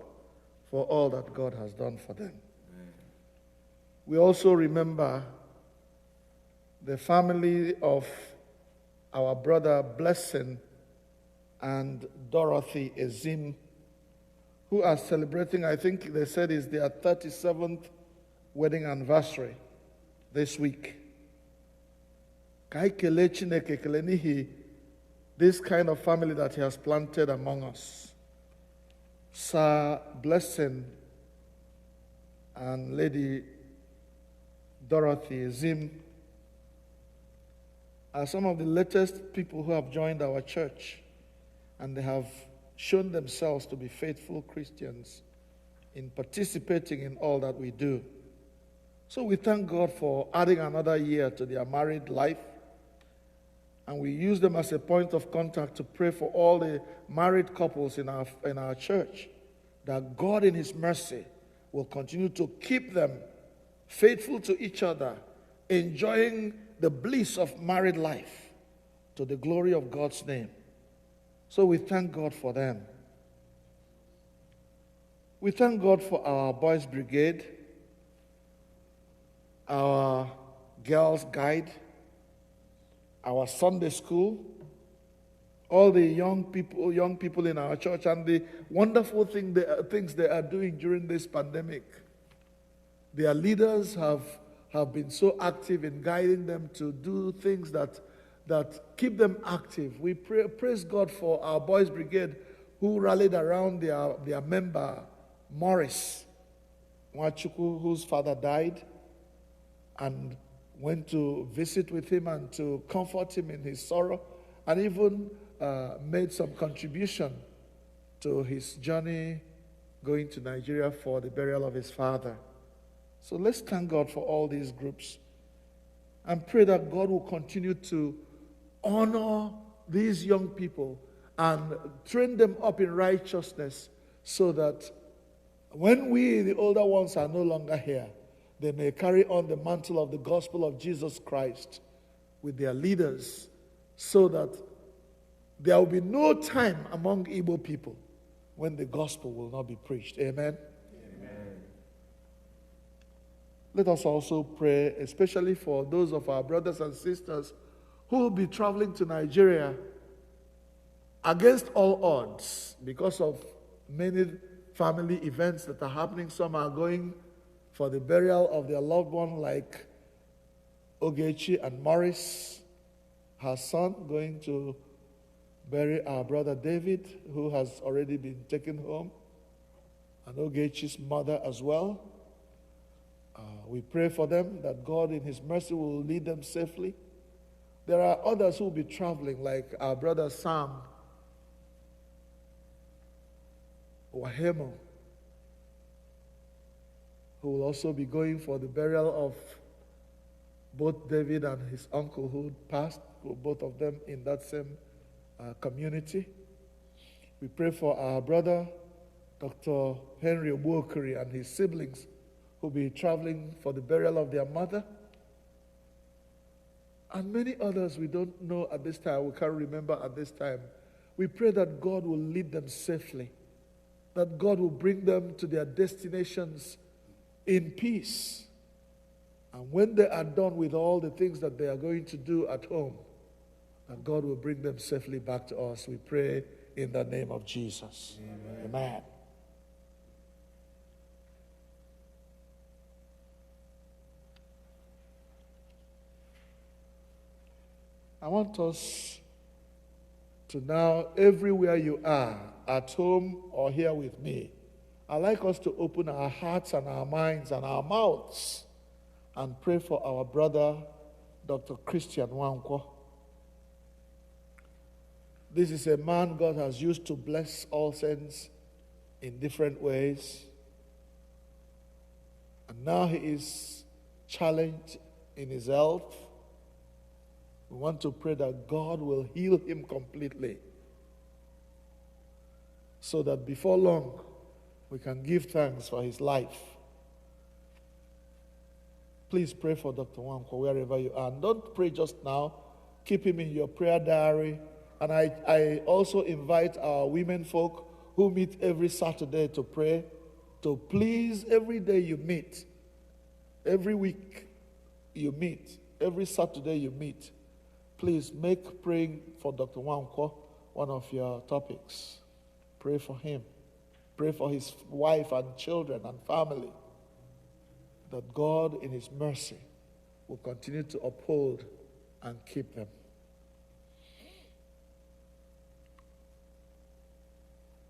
for all that God has done for them. We also remember the family of our brother Blessing and Dorothy Ezim, who are celebrating, I think they said is their 37th wedding anniversary this week. Ka anyị kelee Chineke ekele n'ihi this kind of family that he has planted among us. Sir Blessing and Lady Dorothy Zim are some of the latest people who have joined our church, and they have shown themselves to be faithful Christians in participating in all that we do. So we thank God for adding another year to their married life, and we use them as a point of contact to pray for all the married couples in our church, that God in His mercy will continue to keep them faithful to each other, enjoying the bliss of married life to the glory of God's name. So we thank God for them. We thank God for our boys' brigade, our girls' guide, our Sunday school, all the young people in our church, and the wonderful things they are doing during this pandemic. Their leaders have been so active in guiding them to do things that keep them active. We praise God for our boys' brigade who rallied around their member, Morris Nwachukwu, whose father died, and went to visit with him and to comfort him in his sorrow, and even made some contribution to his journey going to Nigeria for the burial of his father. So let's thank God for all these groups and pray that God will continue to honor these young people and train them up in righteousness so that when we, the older ones, are no longer here, they may carry on the mantle of the gospel of Jesus Christ with their leaders so that there will be no time among Igbo people when the gospel will not be preached. Amen? Amen. Let us also pray, especially for those of our brothers and sisters who will be traveling to Nigeria against all odds because of many family events that are happening. Some are going for the burial of their loved one, like Ogechi and Morris, her son, going to bury our brother David, who has already been taken home, and Ogechi's mother as well. We pray for them that God in His mercy will lead them safely. There are others who will be traveling, like our brother Sam Wahemo, who will also be going for the burial of both David and his uncle who passed, both of them in that same community. We pray for our brother, Dr. Henry Obuokiri, and his siblings who will be traveling for the burial of their mother. And many others we don't know at this time, we can't remember at this time. We pray that God will lead them safely, that God will bring them to their destinations in peace. And when they are done with all the things that they are going to do at home, that God will bring them safely back to us. We pray in the name of Jesus. Amen. I want us to now, everywhere you are, at home or here with me, I'd like us to open our hearts and our minds and our mouths and pray for our brother, Dr. Christian Nwankwo. This is a man God has used to bless all saints in different ways. And now he is challenged in his health. We want to pray that God will heal him completely, so that before long we can give thanks for his life. Please pray for Dr. Nwankwo wherever you are. And don't pray just now. Keep him in your prayer diary. And I also invite our women folk who meet every Saturday to pray to please, every day you meet, every week you meet, every Saturday you meet, please make praying for Dr. Nwankwo one of your topics. Pray for him. Pray for his wife and children and family, that God in his mercy will continue to uphold and keep them.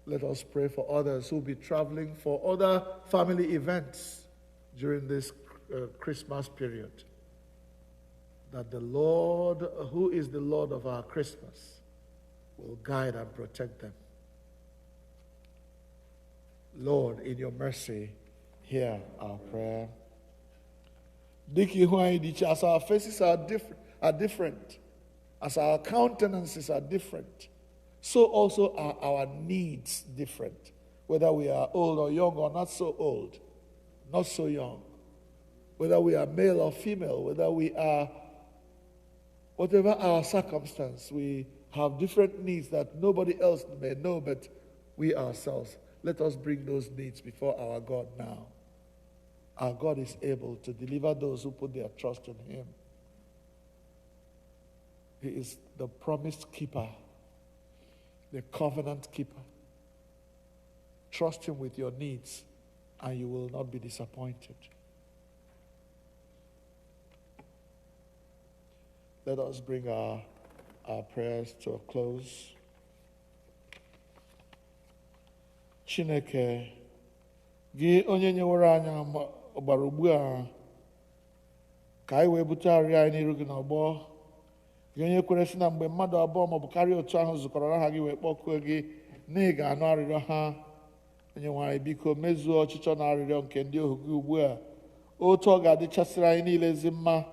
Let us pray for others who will be traveling for other family events during this Christmas period, that the Lord, who is the Lord of our Christmas, will guide and protect them. Lord, in your mercy, hear our prayer. As our faces are different, as our countenances are different, so also are our needs different, whether we are old or young or not so old, not so young, whether we are male or female, whether we are, whatever our circumstance, we have different needs that nobody else may know but we ourselves. Let us bring those needs before our God now. Our God is able to deliver those who put their trust in him. He is the promised keeper, the covenant keeper. Trust him with your needs and you will not be disappointed. Let us bring our prayers to a close. Chineke, gị onye nyewere anyị ọgbara ugbu a ka anyị wee bute arịa anyị n'iru gị n'ọgbọ, gị onye kwere sị na mgbe mmadụ abụọ maọbụ karịa otu ahụ zukọrọ aha gị wee kpọkuo gị na ị ga-anụ arịrịọ ha. Onye-nwe anyị, biko mezuo ọchịchọ na arịrịọ nke ndị ohu gị ugbu a, otu ọ ga-adịchasịrị anyị niile ezi mma.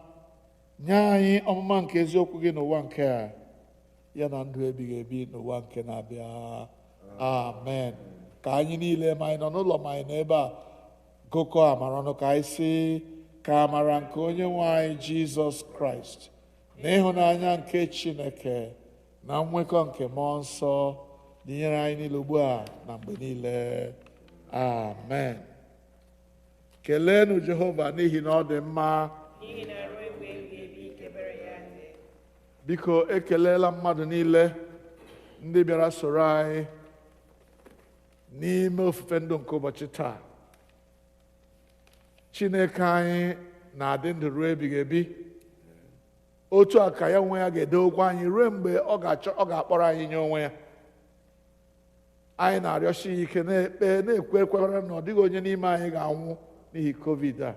Nye anyị ọmụma nke eziokwu gị n'ụwa nke a, ya na ndụ ebighị ebi n'ụwa nke na-abịa. Amen. Ka anyị niile ma anyị nọ n'ụlọ ma anyị nọ ebe a gụkọ amara ọnụ ka anyị sị, ka amara nke Onye-nwe anyị Jizọs Kraịst na ịhụnanya nke Chineke na nnwekọ nke mmụọ nsọ dịnyere anyị niile ugbu a na mgbe niile. Amen. Keleenụ Jehova n'ihi na ọ dị mma. Biko ekelela mmadụ niile ndị bịara soro anyị n'ime ofufe ndụ nke ụbọchị taa. Chineke anyị na-adị ndụ ruo ebighị ebi. Otu a ka ya onwe ya ga-edowekwa anyị ruo mgbe ọ ga-akpọrọ anyị nye onwe ya. Anyị na-arịọsi ya ike na-ekpe na-ekwekwara na ọ dịghị onye n'ime anyị ga-anwụ n'ihi COVID a.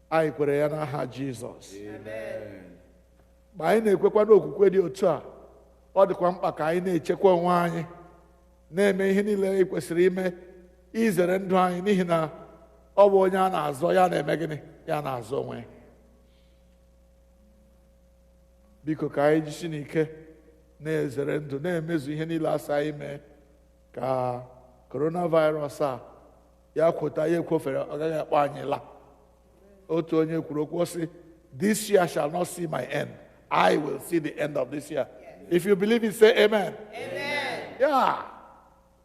Anyị kwere ya n'aha Jizọs. Ma anyị na-ekwekwa n'okwukwe dị otu a, ọ dịkwa mkpa ka anyị na-echekwa onwe anyị, na-eme ihe niile anyị kwesịrị ime izere ndụ anyị, n'ihi na ọ bụ onye a na-azọ ya na-eme gịnị? Ya na-azọ onwe. Biko ka anyị jisi n'ike na-ezere ndụ, na-emezu ihe niile asa anyị mee, ka coronavirus a ya kwụta ya ekwofere, ọ gaghị akpọ anyị la. Otu onye kwuru okwu sị, this year shall not see my end. I will see the end of this year. If you believe it, say amen. Amen. Yeah.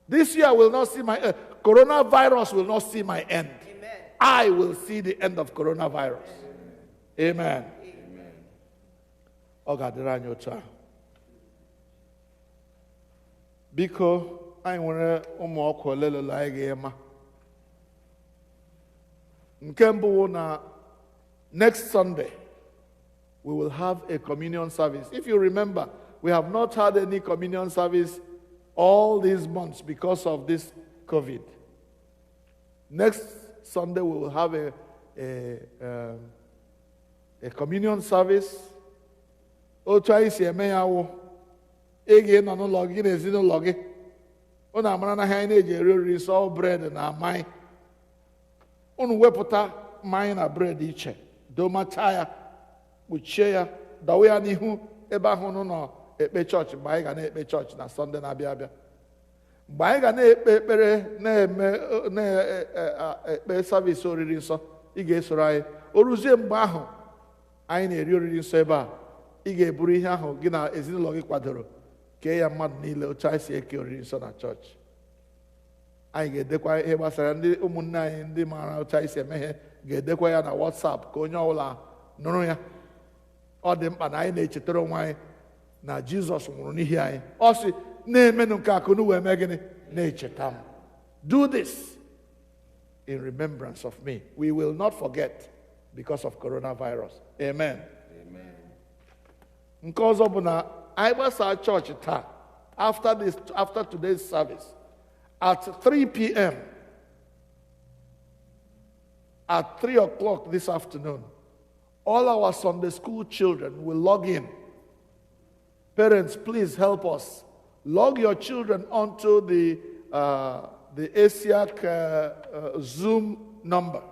This year will not see my end. Coronavirus will not see my end. Amen. I will see the end of coronavirus. Amen. Ọ ga-adịrị anyị otu ahụ. biko anyị nwere ụmụ ọkụ olelele anyị ga-ema. Nke mbụ wụ na next Sunday we will have a communion service. If you remember, we have not had any communion service all these months because of this COVID. Next Sunday we will have a communion service. Otu anyị si eme ya wụ ị ga-enọ n'ụlọ gị na ezinụlọ gị. Unu amara na anyị na-eji eri oriri sọ bread na mmanya. Unu wepụta mmanya na bread iche, domacha ya, kpuchie ya, dawe ya n'ihu ebe ahụ unu nọ ekpe chọọchị mgbe anyị ga na-ekpe chọọchị na Sọnde na-abịa abịa. Mgbe anyị ga na-ekpe ekpere na-ekpe savisi oriri nsọ, ị ga-esoro anyị. O ruzie mgbe ahụ anyị na-eri oriri nsọ ebe a, ị ga-eburu ihe ahụ gị na ezinụlọ gị kwadoro kee ya mmadụ niile otu anyị si eke oriri nsọ na chọọchị. Anyị ga-edekwa ihe gbasara ndị ụmụnne anyị ndị maara otu anyị si eme ihe, ga-edekwa ya na WhatsApp ka onye ọbụla nụrụ ya. Ọ dị mkpa na anyị na-echetara onwe anyị na Jizọs nwụrụ n'ihi anyị. Ọ sị na-emenụ nke a ka unu wee mee gịnị? Na-echeta m. Do this in remembrance of me. We will not forget because of coronavirus. Amen. Nke ọzọ bụ na anyị gbasaa chọọchị taa, after today's service, at 3 p.m., at 3 o'clock this afternoon, all our Sunday school children will log in. Parents, please help us. Log your children onto the ASIAC Zoom number,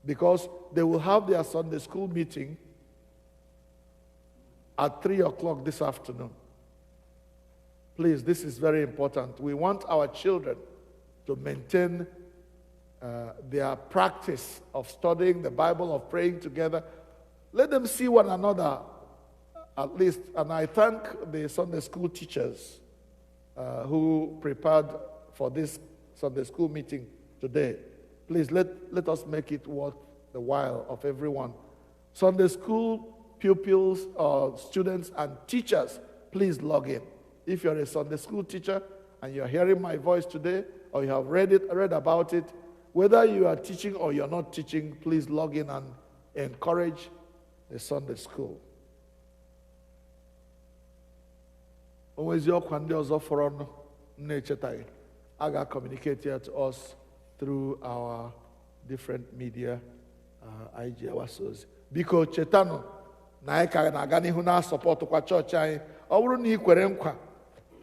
because they will have their Sunday school meeting at 3 o'clock this afternoon. Please, this is very important. We want our children to maintain their practice of studying the Bible, of praying together. Let them see one another at least. And I thank the Sunday school teachers who prepared for this Sunday school meeting today. Please, let us make it worth the while of everyone. Sunday school pupils, students, and teachers, please log in. If you're a Sunday school teacher and you're hearing my voice today, or you have read about it, whether you are teaching or you're not teaching, please log in and encourage the Sunday school. Always your kwande ọzọ fọrọ ọnụ na-echetaghị. A ga-communicate here to us through our different media IG ozi. Biko chetanụ na anyị ka na-aga n'ihu na-asọpọtụkwa chọọchị anyị. Ọ bụrụ na ị kwere nkwa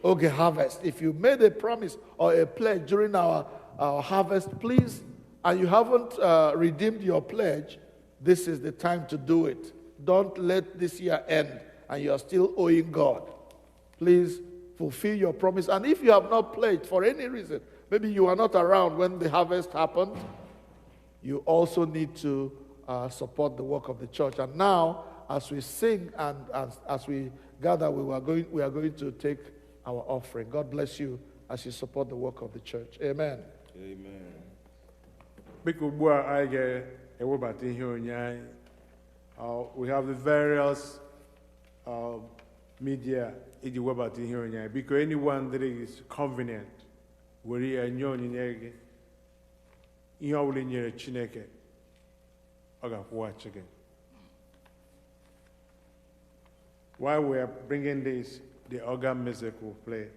oge harvest, if you made a promise or a pledge during our harvest, please, and you haven't redeemed your pledge, this is the time to do it. Don't let this year end and you are still owing God. Please fulfill your promise. And if you have not pledged for any reason, maybe you are not around when the harvest happened, you also need to support the work of the church. And now, as we sing and as we gather, we are going to take our offering. God bless you as you support the work of the church. Amen. Amen. Biko ugbu a anyị ga-ewebata ihe onye anyị. We have the various media iji webata ihe onye anyị. Biko anyone that is convenient were ya nye onyinye gị. Ihe ọ bụla nyere Chineke, ọ ga-akwụghachi gị. While we are bringing this, the organ music will play.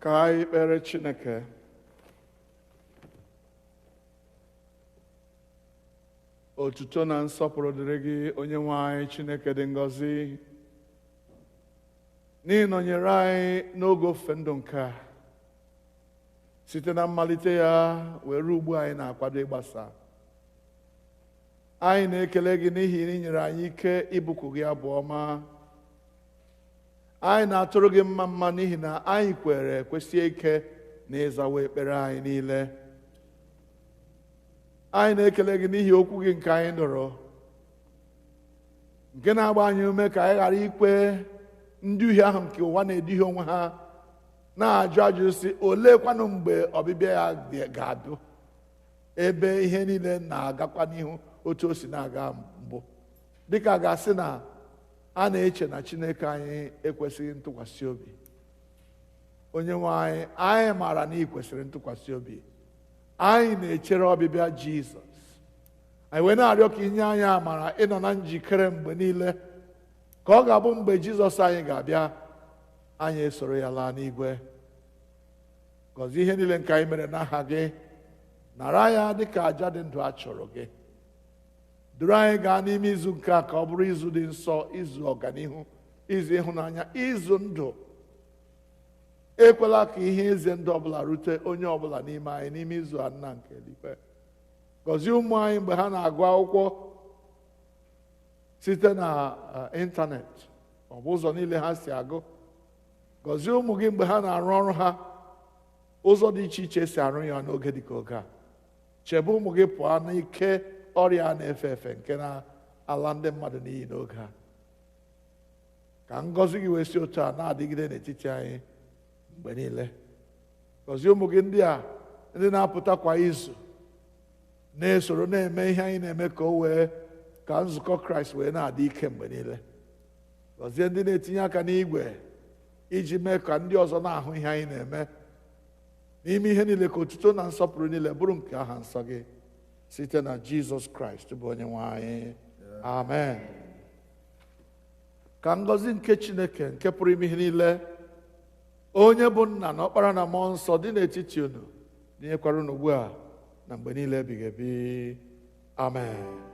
Ka anyị kpere Chineke. Otuto na nsọpụrụ dịrị gị, Onye-nwe anyị Chineke dị ngọzi, n'ihi nọnyere anyị n'oge ofufe ndụ nke a, site na mmalite ya were ugbu anyị na-akwado ịgbasa. Anyị na-ekele gị n'ihi na ị nyere anyị ike ịbụku gị abụ ọma. Anyị na-atụrụ gị mma mma n'ihi na anyị kwere kwesie ike na ịzawa ekpere anyị niile. Anyị na-ekele gị n'ihi okwu gị nke anyị nụrụ, nke na-agba anyị ume ka anyị ghara ikwe nduhie ahụ nke ụwa na-eduhie onwe ha, na-ajụ ajụ sị olekwanụ mgbe ọbịbịa ya ga-abụ, ebe ihe niile na-agakwa n'ihu otu o si na-aga mbụ, dịka ga-asị na a na-eche na Chineke anyị ekwesịghị ntụkwasị obi. Onye-nwe anyị, anyị maara na ị kwesịrị ntụkwasị obi. Anyị na-echere ọbịbịa Jizọs. Anyị wee na-arịọ ka inye anyị amara ịnọ na njikere mgbe niile, ka ọ ga-abụ mgbe Jizọs anyị ga-abịa, anyị esoro ya laa n'igwe. Gọzie ihe niile nke anyị mere n'aha gị, nara ya dịka aja dị ndụ a chọrọ gị. Duru anyị gaa n'ime izu nke a ka ọ bụrụ izu dị nsọ, izu ọganihu, izu ịhụnanya, izu ndụ. Ekwela ka ihe ize ndụ ọbụla rute onye ọbụla n'ime anyị n'ime izu a nna nke eluigwe. Gọzie ụmụ anyị mgbe ha na-agụ akwụkwọ site na ịntanetị, ọ bụ ụzọ niile ha si agụ. Gọzie ụmụ gị mgbe ha na-arụ ọrụ ha, ụzọ dị iche iche si arụ ya n'oge dịka oge a. Chebe ụmụ gị pụọ n'ike ọrịa na-efe efe nke na-ala ndị mmadụ n'iyi n'oge a. Ka ngọzi gị wee si otu a na-adịgide n'etiti anyị mgbe niile. Gọzie ụmụ gị ndị a, ndị na-apụta kwa izu na-esoro na-eme ihe anyị na-eme ka o wee ka nzukọ Kraịst wee na-adị ike mgbe niile. Gọzie ndị na-etinye aka n'igwe iji mee ka ndị ọzọ na-ahụ ihe anyị na-eme. N'ime ihe niile ka otuto na nsọpụrụ niile bụrụ nke aha nsọ gị, site na Jizọs Kraịst bụ Onye-nwe anyị. Amen. Ka ngọzi nke Chineke nke pụrụ ime ihe niile, onye bụ Nna na Ọkpara na Mmụọ Nsọ dị n'etiti unu, dịnyekwara unu ugbu a na mgbe niile ebighị ebi. Amen.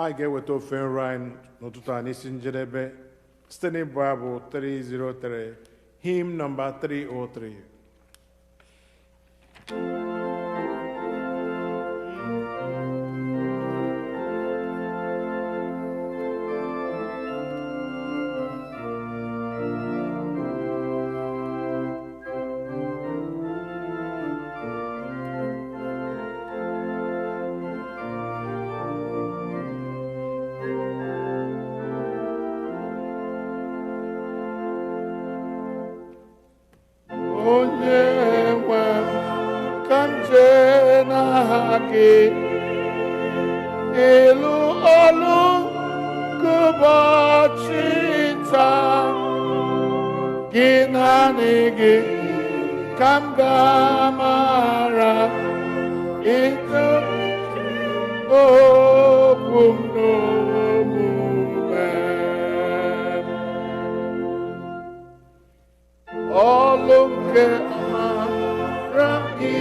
Anyị ga-eweta ofe nro anyị n'ụtụtụ a n'isi njedebe site n'ịbụ abụ 303, hymn number 303. Ilu olu kụbọchị taa, gị naanị gị ka m ga-amara, ịtụ okwu m n'omume m. Olu nke amara gị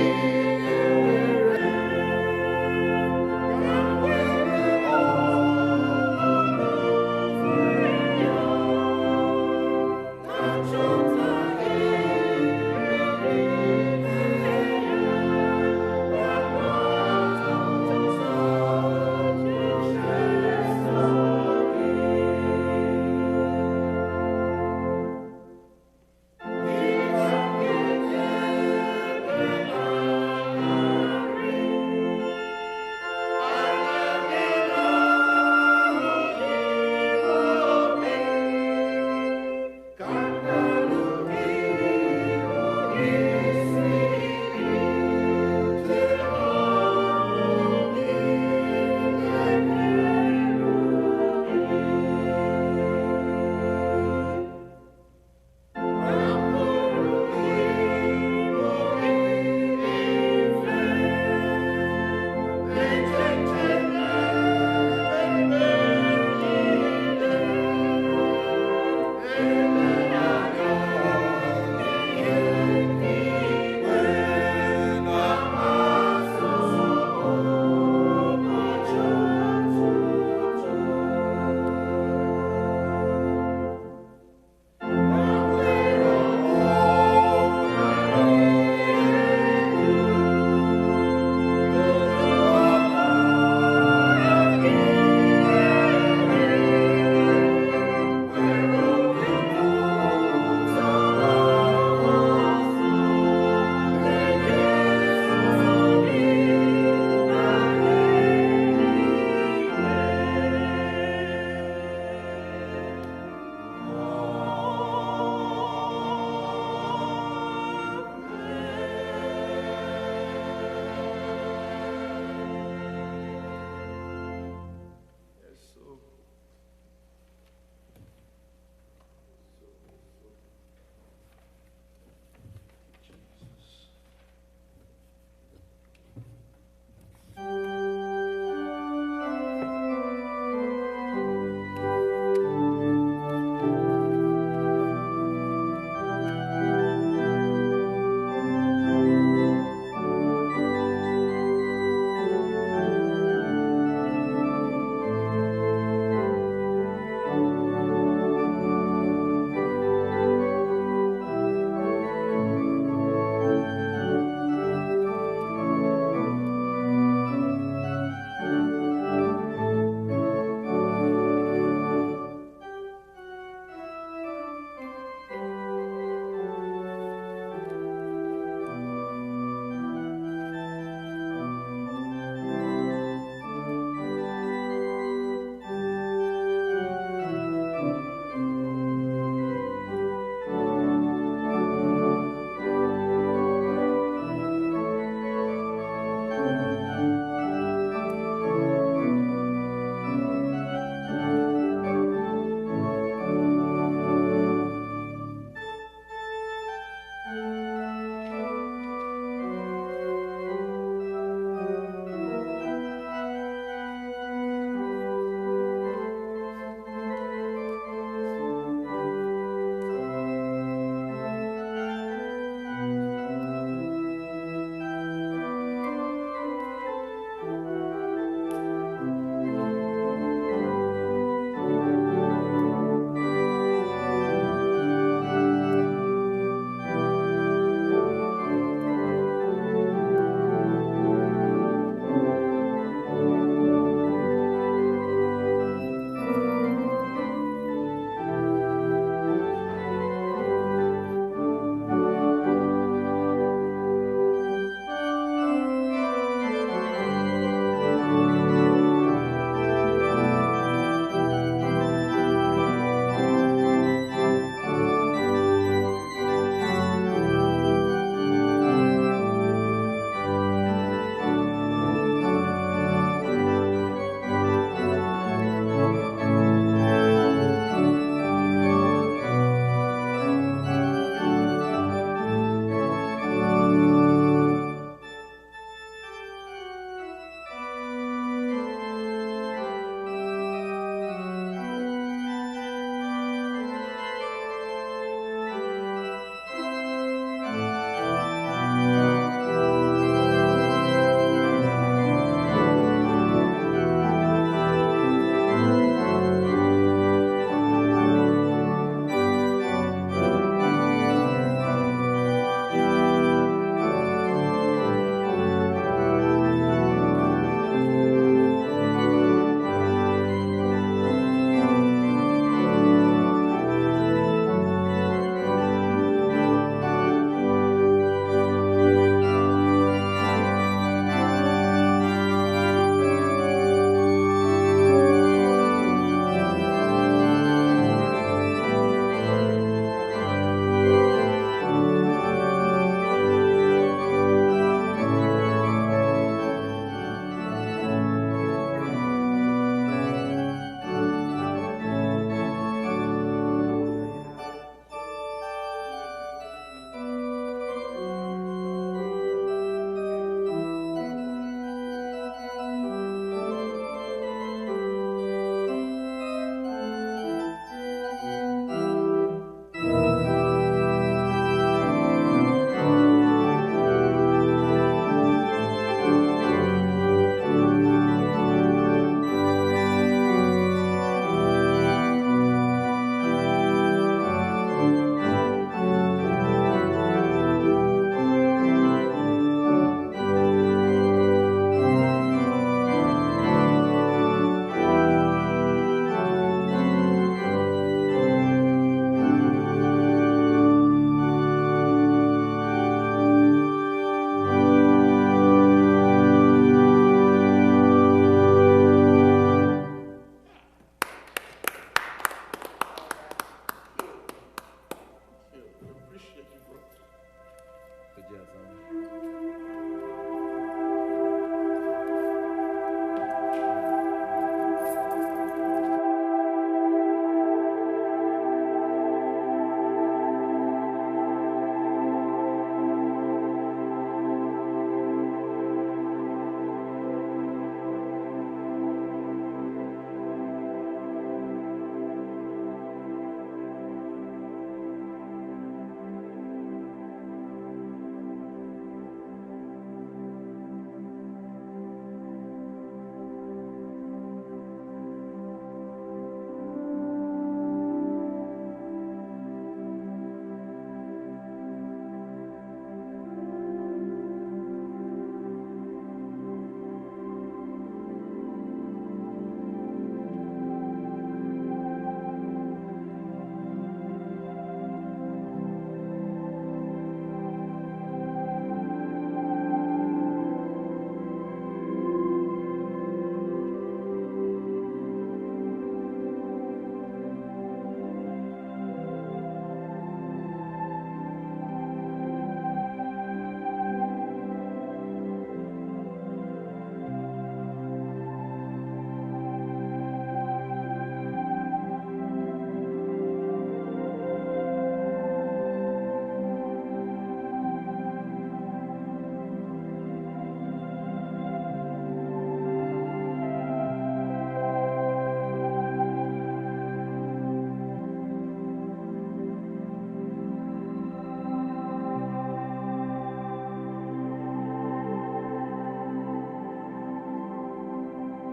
jail, son.